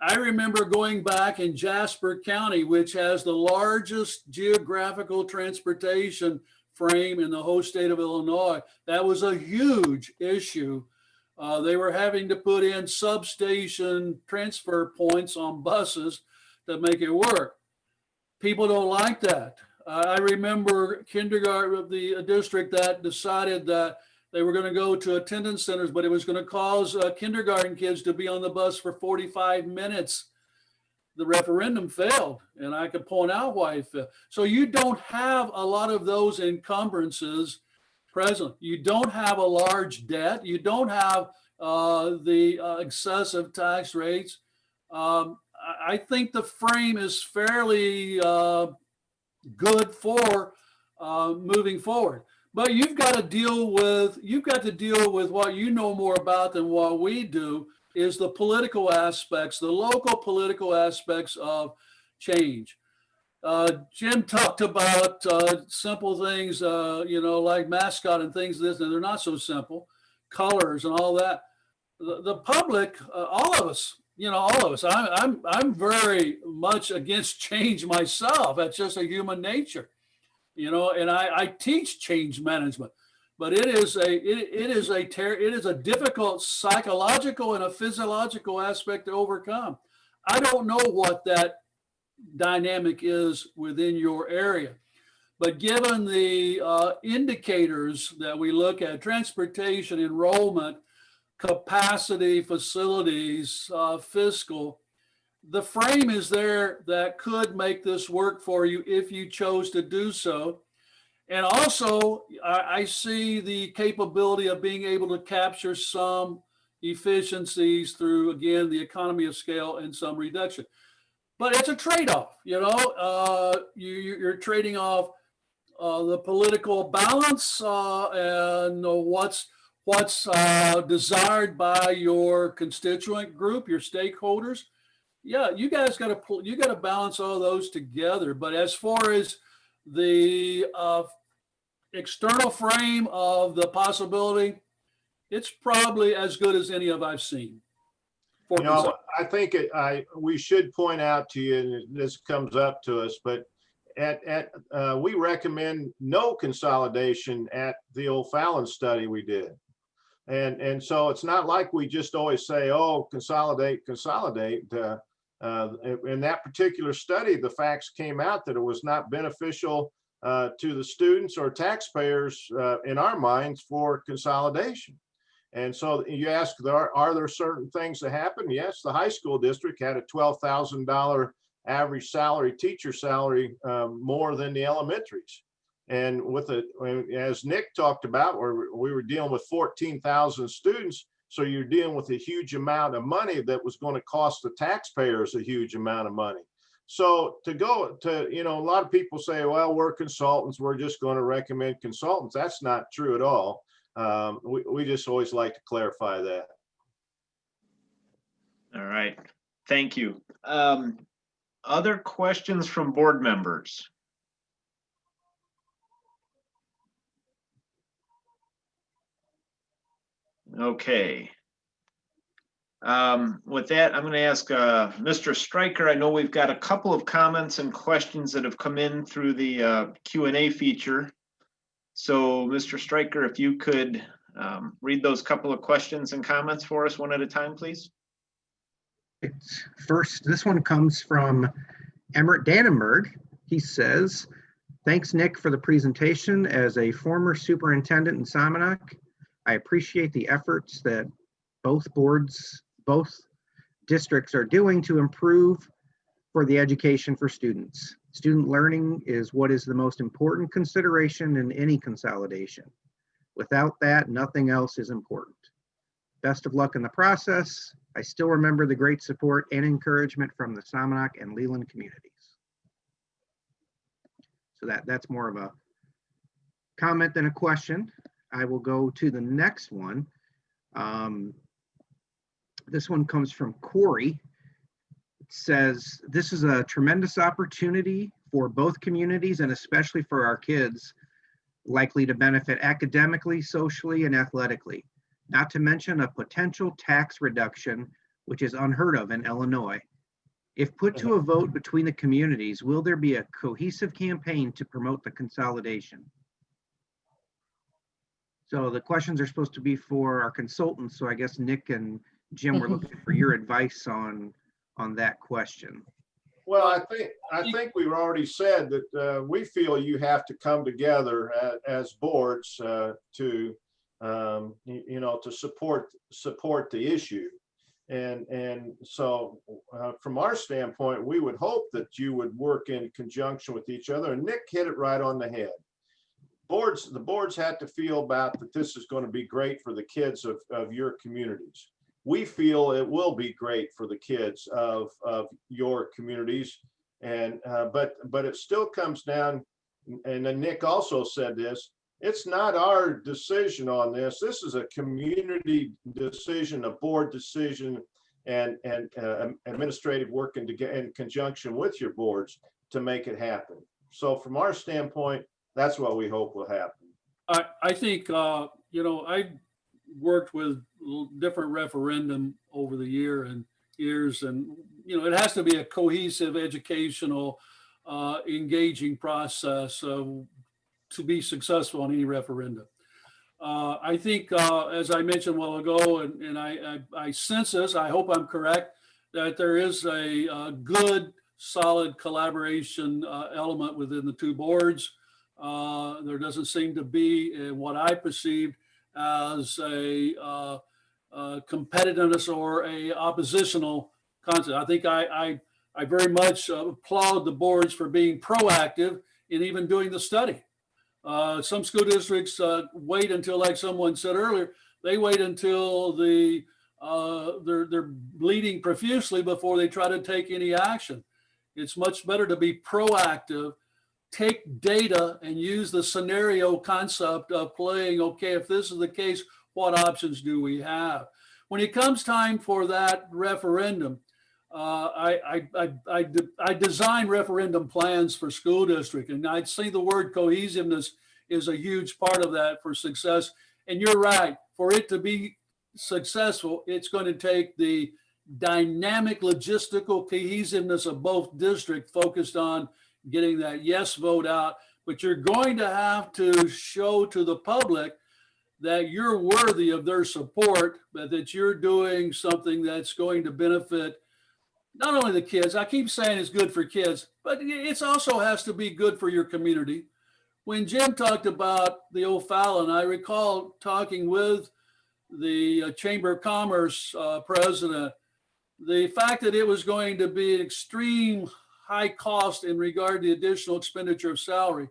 [SPEAKER 6] I remember going back in Jasper County, which has the largest geographical transportation frame in the whole state of Illinois. That was a huge issue. They were having to put in substation transfer points on buses to make it work. People don't like that. I remember kindergarten, the district that decided that they were going to go to attendance centers, but it was going to cause kindergarten kids to be on the bus for 45 minutes. The referendum failed, and I could point out why it failed. So you don't have a lot of those encumbrances present. You don't have a large debt. You don't have the excessive tax rates. I think the frame is fairly good for moving forward. But you've got to deal with what you know more about than what we do, is the political aspects, the local political aspects of change. Jim talked about simple things, like mascot and things and they're not so simple, colors and all that. The public, all of us, I'm very much against change myself. That's just a human nature. And I teach change management. but it is a difficult psychological and a physiological aspect to overcome. I don't know what that dynamic is within your area, but given the indicators that we look at, transportation, enrollment, capacity, facilities, fiscal, the frame is there that could make this work for you if you chose to do so. And also, I see the capability of being able to capture some efficiencies through, again, the economy of scale and some reduction. But it's a trade-off, you know, you're trading off the political balance and what's desired by your constituent group, your stakeholders. Yeah, you guys got to balance all those together. But as far as the external frame of the possibility, it's probably as good as any of I've seen.
[SPEAKER 7] You know, I think we should point out to you, and this comes up to us, but we recommend no consolidation at the O'Fallon study we did. And so it's not like we just always say, oh, consolidate. In that particular study, the facts came out that it was not beneficial to the students or taxpayers in our minds for consolidation. And so you ask, are there certain things that happen? Yes, the high school district had a $12,000 average salary, teacher salary, more than the elementaries. And as Nick talked about, we were dealing with 14,000 students. So you're dealing with a huge amount of money that was going to cost the taxpayers a huge amount of money. So to go to, you know, a lot of people say, well, we're consultants, we're just going to recommend consultants. That's not true at all. We just always like to clarify that.
[SPEAKER 1] All right, thank you. Other questions from board members? Okay. With that, I'm going to ask Mr. Stryker. I know we've got a couple of comments and questions that have come in through the Q&A feature. So, Mr. Stryker, if you could read those couple of questions and comments for us one at a time, please.
[SPEAKER 2] First, this one comes from Emmert Dannenberg. He says, thanks, Nick, for the presentation. As a former superintendent in Somonauk, I appreciate the efforts that both districts are doing to improve for the education for students. Student learning is what is the most important consideration in any consolidation. Without that, nothing else is important. Best of luck in the process. I still remember the great support and encouragement from the Somonauk and Leland communities. So that's more of a comment than a question. I will go to the next one. This one comes from Corey. It says, this is a tremendous opportunity for both communities and especially for our kids, likely to benefit academically, socially, and athletically. Not to mention a potential tax reduction, which is unheard of in Illinois. If put to a vote between the communities, will there be a cohesive campaign to promote the consolidation? So the questions are supposed to be for our consultants. So I guess Nick and Jim were looking for your advice on that question.
[SPEAKER 7] Well, I think we've already said that we feel you have to come together as boards to support the issue, and so from our standpoint, we would hope that you would work in conjunction with each other. And Nick hit it right on the head. The boards had to feel about that this is going to be great for the kids of your communities. We feel it will be great for the kids of your communities, and but it still comes down, and then Nick also said this, it's not our decision on this. This is a community decision, a board decision, and administrative work in conjunction with your boards to make it happen. So from our standpoint, that's what we hope will happen.
[SPEAKER 6] I think, I worked with different referendum over the years, and it has to be a cohesive, educational, engaging process to be successful on any referendum. I think, as I mentioned a while ago, and I sense this, I hope I'm correct, that there is a good, solid collaboration element within the two boards. There doesn't seem to be what I perceived as a competitiveness or a oppositional concept. I think I very much applaud the boards for being proactive in even doing the study. Some school districts wait until, like someone said earlier, they wait until they're bleeding profusely before they try to take any action. It's much better to be proactive, take data and use the scenario concept of playing, okay, if this is the case, what options do we have? When it comes time for that referendum, I design referendum plans for school district, and I'd see the word cohesiveness is a huge part of that for success. And you're right, for it to be successful, it's going to take the dynamic logistical cohesiveness of both districts focused on getting that yes vote out. But you're going to have to show to the public that you're worthy of their support, but that you're doing something that's going to benefit not only the kids. I keep saying it's good for kids, but it also has to be good for your community. When Jim talked about the O'Fallon, I recall talking with the Chamber of Commerce president, the fact that it was going to be an extreme high cost in regard to the additional expenditure of salary.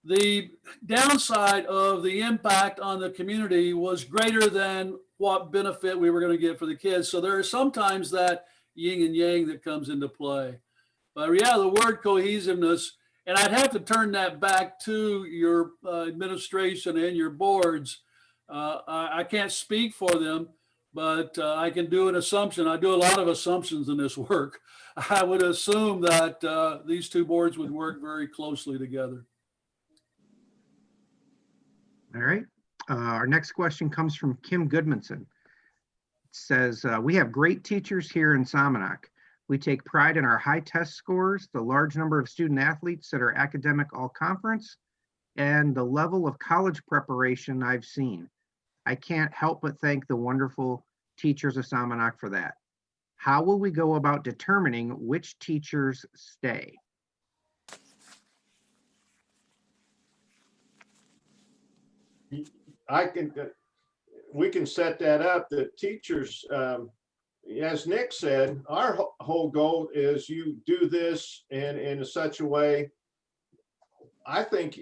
[SPEAKER 6] The downside of the impact on the community was greater than what benefit we were going to get for the kids. So there are sometimes that yin and yang that comes into play. But yeah, the word cohesiveness, and I'd have to turn that back to your administration and your boards. I can't speak for them, but I can do an assumption. I do a lot of assumptions in this work. I would assume that these two boards would work very closely together.
[SPEAKER 2] All right. Our next question comes from Kim Goodmanson. It says, we have great teachers here in Somonauk. We take pride in our high test scores, the large number of student athletes that are academic all conference, and the level of college preparation I've seen. I can't help but thank the wonderful teachers of Somonauk for that. How will we go about determining which teachers stay?
[SPEAKER 7] We can set that up. The teachers, as Nick said, our whole goal is you do this in such a way, I think,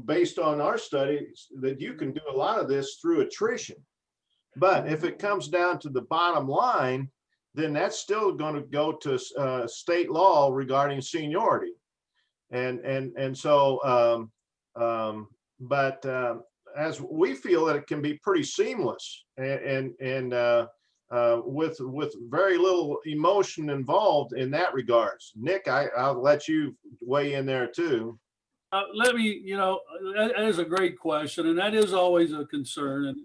[SPEAKER 7] based on our studies, that you can do a lot of this through attrition. But if it comes down to the bottom line, then that's still going to go to state law regarding seniority. As we feel that it can be pretty seamless and with very little emotion involved in that regards. Nick, I'll let you weigh in there too.
[SPEAKER 6] Let me, that is a great question, and that is always a concern. And,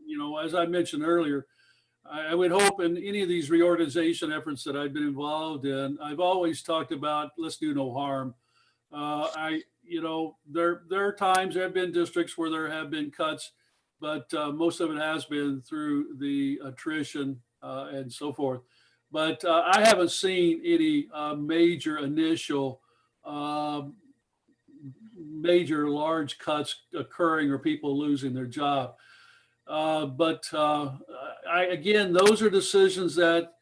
[SPEAKER 6] as I mentioned earlier, I would hope in any of these reorganization efforts that I've been involved in, I've always talked about let's do no harm. There are times, there have been districts where there have been cuts, but most of it has been through the attrition and so forth. But I haven't seen any major initial major large cuts occurring or people losing their job. Again, those are decisions that,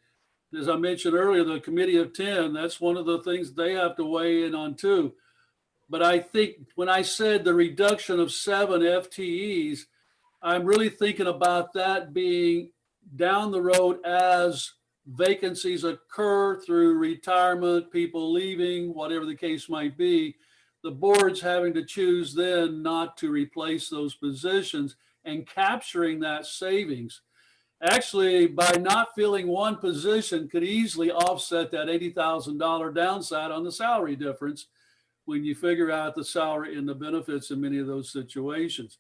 [SPEAKER 6] as I mentioned earlier, the Committee of 10, that's one of the things they have to weigh in on too. But I think when I said the reduction of 7 FTEs, I'm really thinking about that being down the road as vacancies occur through retirement, people leaving, whatever the case might be, the board's having to choose then not to replace those positions and capturing that savings. Actually, by not filling one position could easily offset that $80,000 downside on the salary difference when you figure out the salary and the benefits in many of those situations.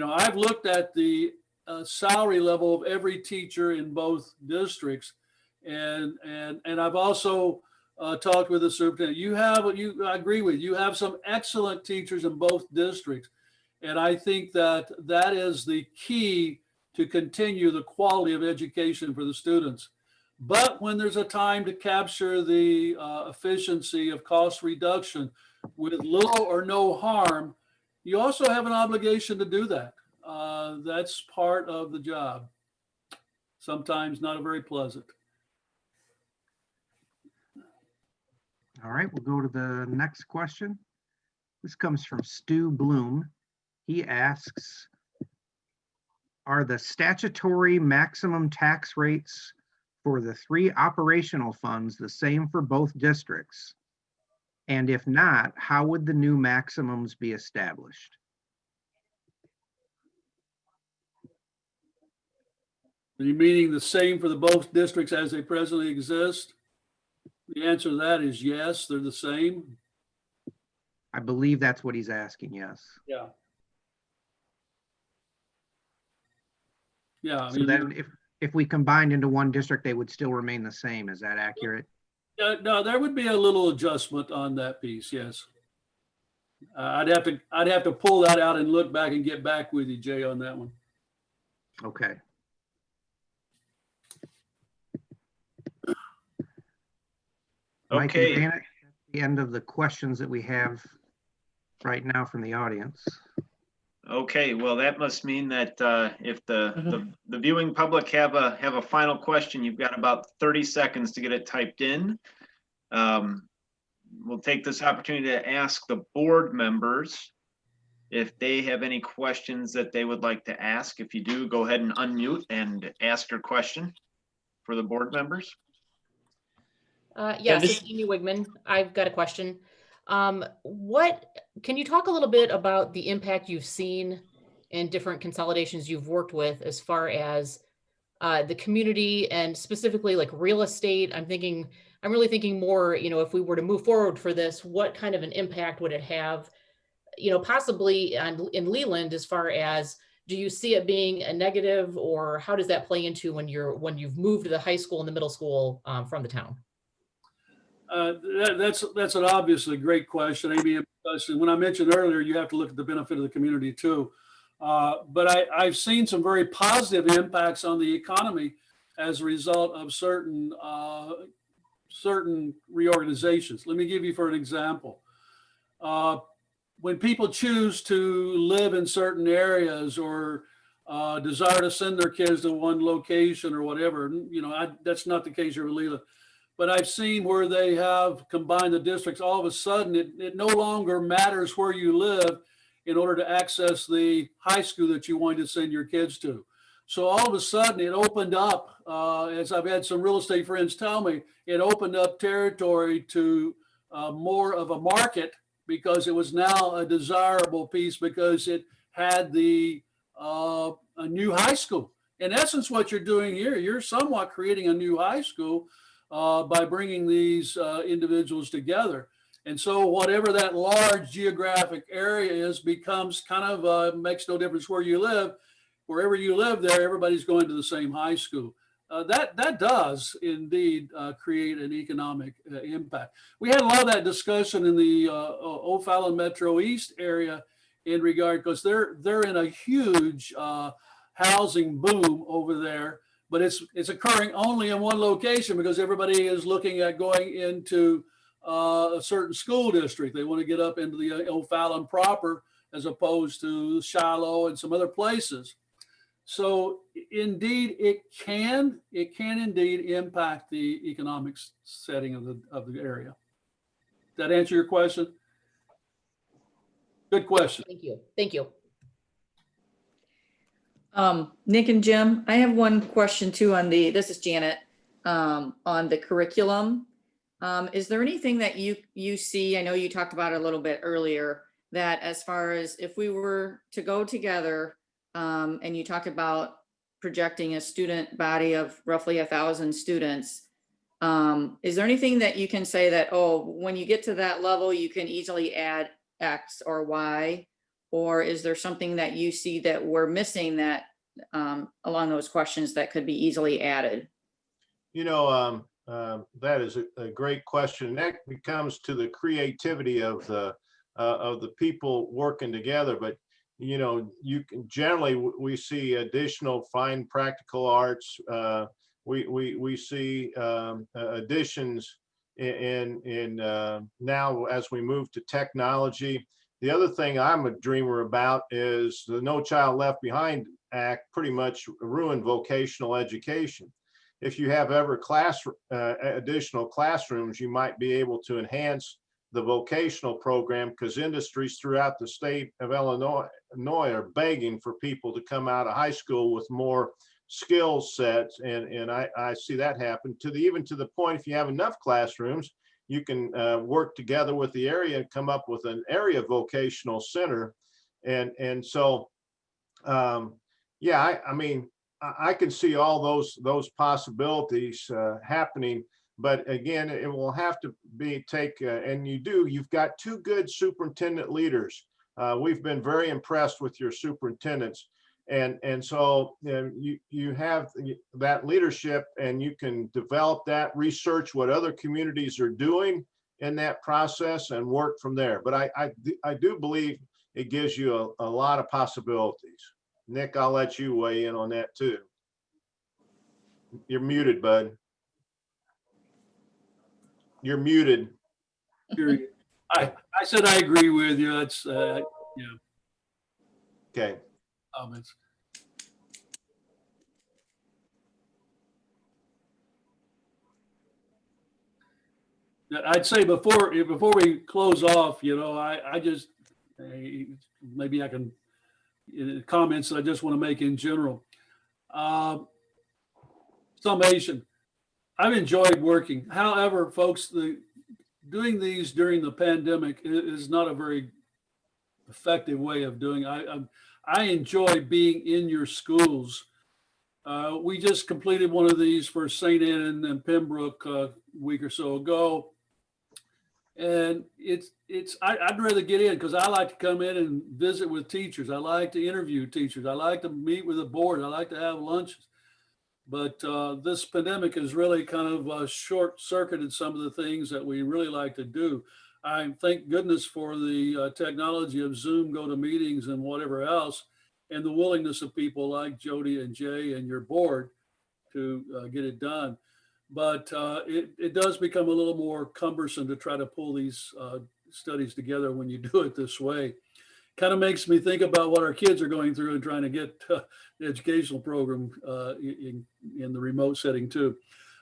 [SPEAKER 6] I've looked at the salary level of every teacher in both districts, and I've also talked with the superintendent. I agree with you. You have some excellent teachers in both districts, And I think that that is the key to continue the quality of education for the students. But when there's a time to capture the efficiency of cost reduction with little or no harm, you also have an obligation to do that. That's part of the job. Sometimes not a very pleasant.
[SPEAKER 2] All right, we'll go to the next question. This comes from Stu Bloom. He asks, are the statutory maximum tax rates for the 3 operational funds the same for both districts? And if not, how would the new maximums be established?
[SPEAKER 6] Are you meaning the same for the both districts as they presently exist? The answer to that is yes, they're the same.
[SPEAKER 2] I believe that's what he's asking, yes.
[SPEAKER 6] Yeah. Yeah.
[SPEAKER 2] So then if we combined into one district, they would still remain the same. Is that accurate?
[SPEAKER 6] No, there would be a little adjustment on that piece, yes. I'd have to pull that out and look back and get back with you, Jay, on that one.
[SPEAKER 2] Okay. Mike and
[SPEAKER 1] Okay.
[SPEAKER 2] Janet, that's the end of the questions that we have right now from the audience.
[SPEAKER 1] Okay, well, that must mean that if the viewing public have a final question, you've got about 30 seconds to get it typed in. We'll take this opportunity to ask the board members if they have any questions that they would like to ask. If you do, go ahead and unmute and ask your question for the board members.
[SPEAKER 11] Yes, it's Amy Wigman. I've got a question. Can you talk a little bit about the impact you've seen in different consolidations you've worked with as far as the community and specifically like real estate? I'm really thinking more, if we were to move forward for this, what kind of an impact would it have, possibly in Leland, as far as, do you see it being a negative, or how does that play into when you've moved to the high school and the middle school from the town?
[SPEAKER 6] That's an obviously great question, Amy. Because when I mentioned earlier, you have to look at the benefit of the community too. But I've seen some very positive impacts on the economy as a result of certain reorganizations. Let me give you for an example. When people choose to live in certain areas or desire to send their kids to one location or whatever, that's not the case here with Leland. But I've seen where they have combined the districts. All of a sudden, it no longer matters where you live in order to access the high school that you want to send your kids to. So all of a sudden, it opened up, as I've had some real estate friends tell me, it opened up territory to more of a market, because it was now a desirable piece because it had a new high school. In essence, what you're doing here, you're somewhat creating a new high school by bringing these individuals together. And so whatever that large geographic area is becomes kind of, makes no difference where you live. Wherever you live there, everybody's going to the same high school. That does indeed create an economic impact. We had a lot of that discussion in the O'Fallon Metro East area in regard, because they're in a huge housing boom over there. But it's occurring only in one location because everybody is looking at going into a certain school district. They want to get up into the O'Fallon proper as opposed to Shiloh and some other places. So indeed, it can indeed impact the economic setting of the area. Does that answer your question? Good question.
[SPEAKER 11] Thank you. Thank you.
[SPEAKER 3] Nick and Jim, I have one question too this is Janet, on the curriculum. Is there anything that you see, I know you talked about it a little bit earlier, that as far as if we were to go together, and you talk about projecting a student body of roughly 1,000 students, is there anything that you can say that, when you get to that level, you can easily add X or Y? Or is there something that you see that we're missing that along those questions that could be easily added?
[SPEAKER 7] That is a great question. That comes to the creativity of the people working together. But you know, you can generally, we see additional fine practical arts. We see additions in now as we move to technology. The other thing I'm a dreamer about is the No Child Left Behind Act pretty much ruined vocational education. If you have ever additional classrooms, you might be able to enhance the vocational program, because industries throughout the state of Illinois are begging for people to come out of high school with more skill sets, and I see that happen even to the point, if you have enough classrooms, you can work together with the area and come up with an area vocational center, and so yeah, I mean, I can see all those possibilities happening. But again, it will have to be and you've got two good superintendent leaders. We've been very impressed with your superintendents. And so you have that leadership, and you can develop that, research what other communities are doing in that process and work from there. But I do believe it gives you a lot of possibilities. Nick, I'll let you weigh in on that too. You're muted, bud. You're muted.
[SPEAKER 6] I said I agree with you. That's yeah.
[SPEAKER 7] Okay.
[SPEAKER 6] Comments. I'd say before we close off, you know, I just maybe I can comments that I just want to make in general. Summation. I've enjoyed working. However, folks, doing these during the pandemic is not a very effective way of doing. I enjoy being in your schools. We just completed one of these for St. Anne and Pembroke a week or so ago, and I'd rather get in because I like to come in and visit with teachers. I like to interview teachers. I like to meet with the board. I like to have lunches. But this pandemic has really kind of short-circuited some of the things that we really like to do. I thank goodness for the technology of Zoom, GoToMeetings, and whatever else, and the willingness of people like Jody and Jay and your board to get it done. But it does become a little more cumbersome to try to pull these studies together when you do it this way. Kind of makes me think about what our kids are going through and trying to get the educational program in the remote setting too.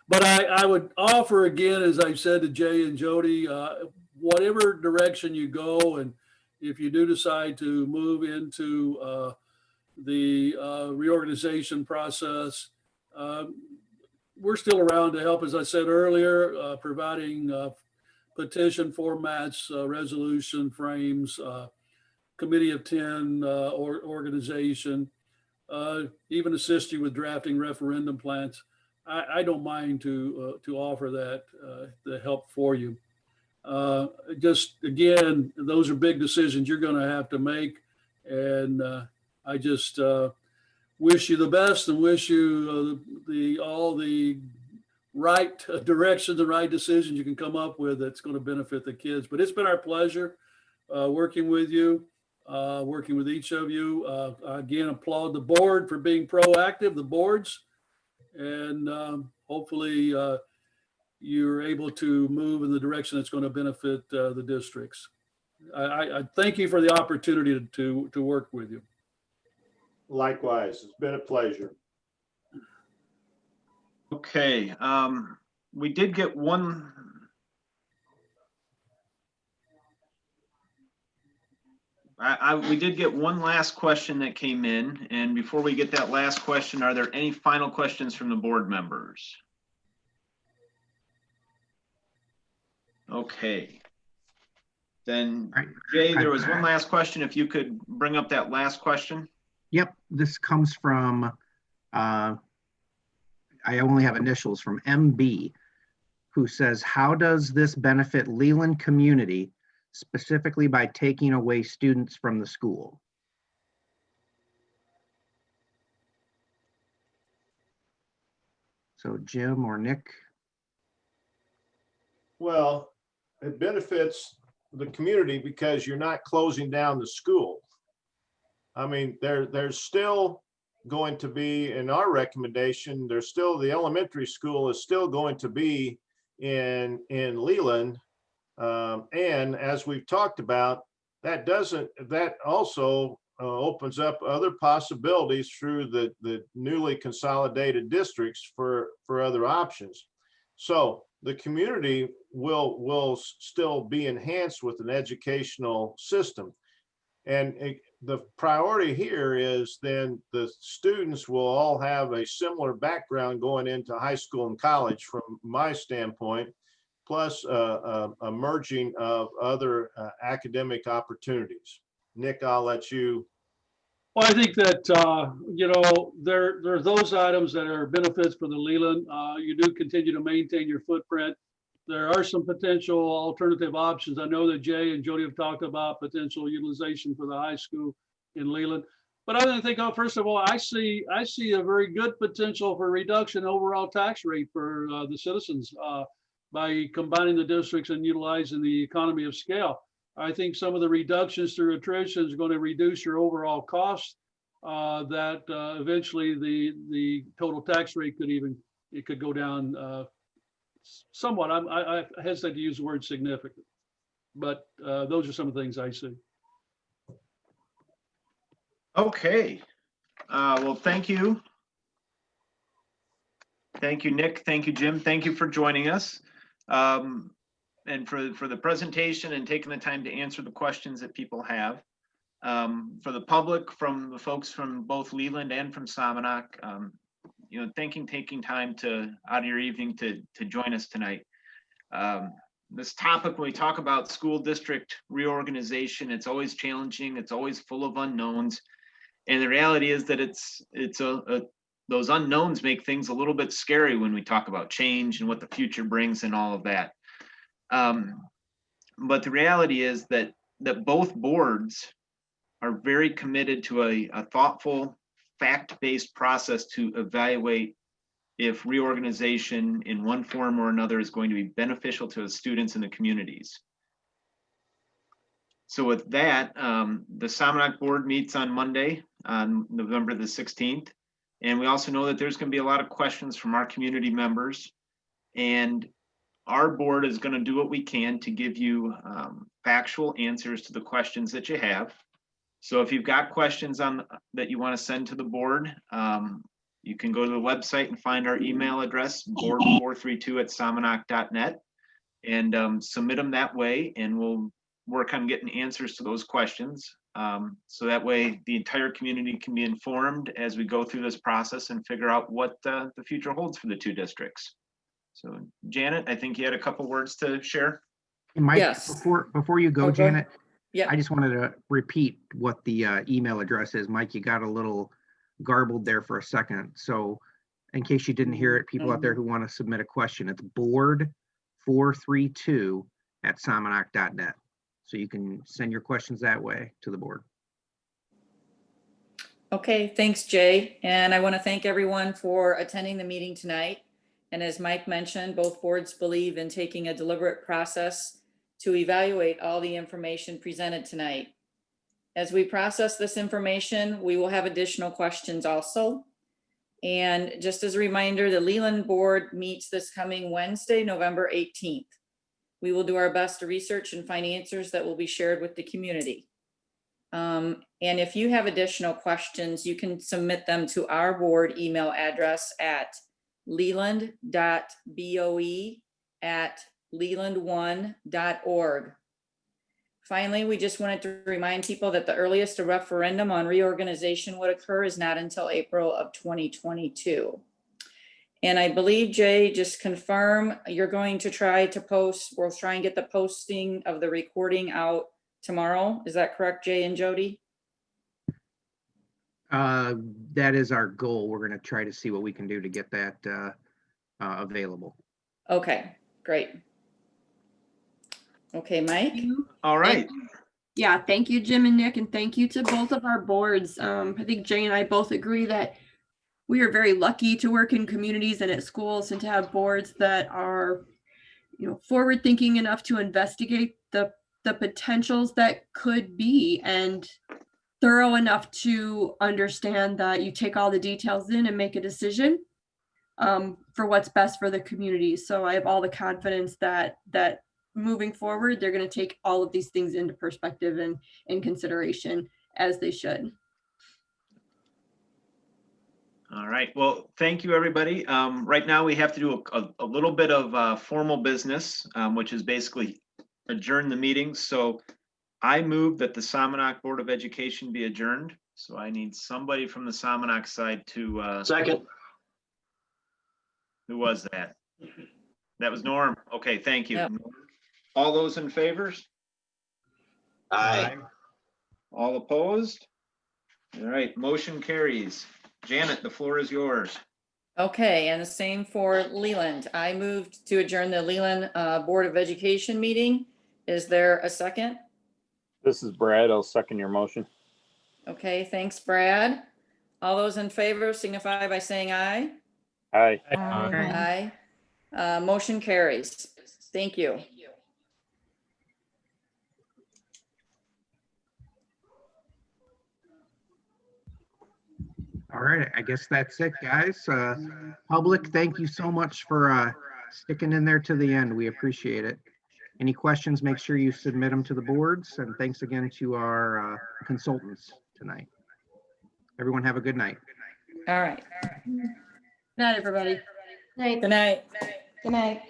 [SPEAKER 6] But I would offer again, as I've said to Jay and Jody, whatever direction you go, and if you do decide to move into the reorganization process, we're still around to help, as I said earlier, providing petition formats, resolution frames, committee of 10 organization, even assist you with drafting referendum plans. I don't mind to offer that the help for you. Just again, those are big decisions you're going to have to make, and I just wish you the best and wish you all the right direction, the right decisions you can come up with that's going to benefit the kids. But it's been our pleasure working with you. Working with each of you. Again, applaud the board for being proactive, the boards, and hopefully you're able to move in the direction that's going to benefit the districts. I thank you for the opportunity to work with you.
[SPEAKER 7] Likewise, it's been a pleasure.
[SPEAKER 1] Okay, we did get one. We did get one last question that came in, and before we get that last question, are there any final questions from the board members? Okay. Then, Jay, there was one last question. If you could bring up that last question.
[SPEAKER 2] Yep, this comes from, I only have initials, from MB, who says, how does this benefit Leland community, specifically by taking away students from the school? So Jim or Nick?
[SPEAKER 7] Well, it benefits the community because you're not closing down the school. I mean, there's still going to be, in our recommendation, there's still, the elementary school is still going to be in Leland. And as we've talked about, that also opens up other possibilities through the newly consolidated districts for other options. So the community will still be enhanced with an educational system. And the priority here is then the students will all have a similar background going into high school and college from my standpoint, plus a merging of other academic opportunities. Nick, I'll let you.
[SPEAKER 6] Well, I think that, there are those items that are benefits for the Leland. You do continue to maintain your footprint. There are some potential alternative options. I know that Jay and Jody have talked about potential utilization for the high school in Leland. But I think, first of all, I see a very good potential for reduction in overall tax rate for the citizens by combining the districts and utilizing the economy of scale. I think some of the reductions through attrition is going to reduce your overall cost. That eventually the total tax rate could go down somewhat. I hesitate to use the word significant, but those are some of the things I see.
[SPEAKER 1] Okay. Well, thank you. Thank you, Nick. Thank you, Jim. Thank you for joining us. And for the presentation and taking the time to answer the questions that people have. For the public, from the folks from both Leland and from Somonauk, taking time out of your evening to join us tonight. This topic, when we talk about school district reorganization, it's always challenging. It's always full of unknowns. And the reality is that those unknowns make things a little bit scary when we talk about change and what the future brings and all of that. But the reality is that both boards are very committed to a thoughtful, fact-based process to evaluate if reorganization in one form or another is going to be beneficial to the students and the communities. So with that, the Somonauk board meets on Monday, on November the 16th. And we also know that there's going to be a lot of questions from our community members. And our board is going to do what we can to give you factual answers to the questions that you have. So if you've got questions that you want to send to the board, you can go to the website and find our email address, board432@somonauk.net, and submit them that way, and we'll work on getting answers to those questions. So that way the entire community can be informed as we go through this process and figure out what the future holds for the two districts. So Janet, I think you had a couple words to share.
[SPEAKER 2] Mike,
[SPEAKER 3] Yes.
[SPEAKER 2] before you go,
[SPEAKER 3] Okay.
[SPEAKER 2] Janet,
[SPEAKER 3] Yeah.
[SPEAKER 2] I just wanted to repeat what the email address is. Mike, you got a little garbled there for a second. So in case you didn't hear it, people out there who want to submit a question, it's board432@somonauk.net. So you can send your questions that way to the board.
[SPEAKER 3] Okay, thanks, Jay. And I want to thank everyone for attending the meeting tonight. And as Mike mentioned, both boards believe in taking a deliberate process to evaluate all the information presented tonight. As we process this information, we will have additional questions also. And just as a reminder, the Leland board meets this coming Wednesday, November 18th. We will do our best to research and find answers that will be shared with the community. And if you have additional questions, you can submit them to our board email address at leland.boe@leland1.org. Finally, we just wanted to remind people that the earliest a referendum on reorganization would occur is not until April of 2022. And I believe, Jay, just confirm you're going to try to post, we'll try and get the posting of the recording out tomorrow. Is that correct, Jay and Jody?
[SPEAKER 2] That is our goal. We're going to try to see what we can do to get that available.
[SPEAKER 3] Okay, great. Okay, Mike?
[SPEAKER 1] All right.
[SPEAKER 5] Yeah, thank you, Jim and Nick, and thank you to both of our boards. I think Jay and I both agree that we are very lucky to work in communities and at schools and to have boards that are, forward thinking enough to investigate the potentials that could be. And thorough enough to understand that you take all the details in and make a decision for what's best for the community. So I have all the confidence that moving forward, they're going to take all of these things into perspective and in consideration, as they should.
[SPEAKER 1] All right, well, thank you, everybody. Right now, we have to do a little bit of formal business, which is basically adjourn the meeting. So I move that the Somonauk Board of Education be adjourned. So I need somebody from the Somonauk side to,
[SPEAKER 12] Second.
[SPEAKER 1] who was that? That was Norm. Okay, thank you.
[SPEAKER 3] Yep.
[SPEAKER 1] All those in favor?
[SPEAKER 12] Aye.
[SPEAKER 1] All opposed? All right, motion carries. Janet, the floor is yours.
[SPEAKER 3] Okay, and the same for Leland. I moved to adjourn the Leland Board of Education meeting. Is there a second?
[SPEAKER 4] This is Brad. I'll second your motion.
[SPEAKER 3] Okay, thanks, Brad. All those in favor signify by saying aye.
[SPEAKER 4] Aye.
[SPEAKER 3] Aye. Motion carries. Thank you.
[SPEAKER 2] All right, I guess that's it, guys. Public, thank you so much for sticking in there to the end. We appreciate it. Any questions, make sure you submit them to the boards. And thanks again to our consultants tonight. Everyone have a good night.
[SPEAKER 3] All right.
[SPEAKER 5] Good night, everybody.
[SPEAKER 3] Good night.
[SPEAKER 13] Good night.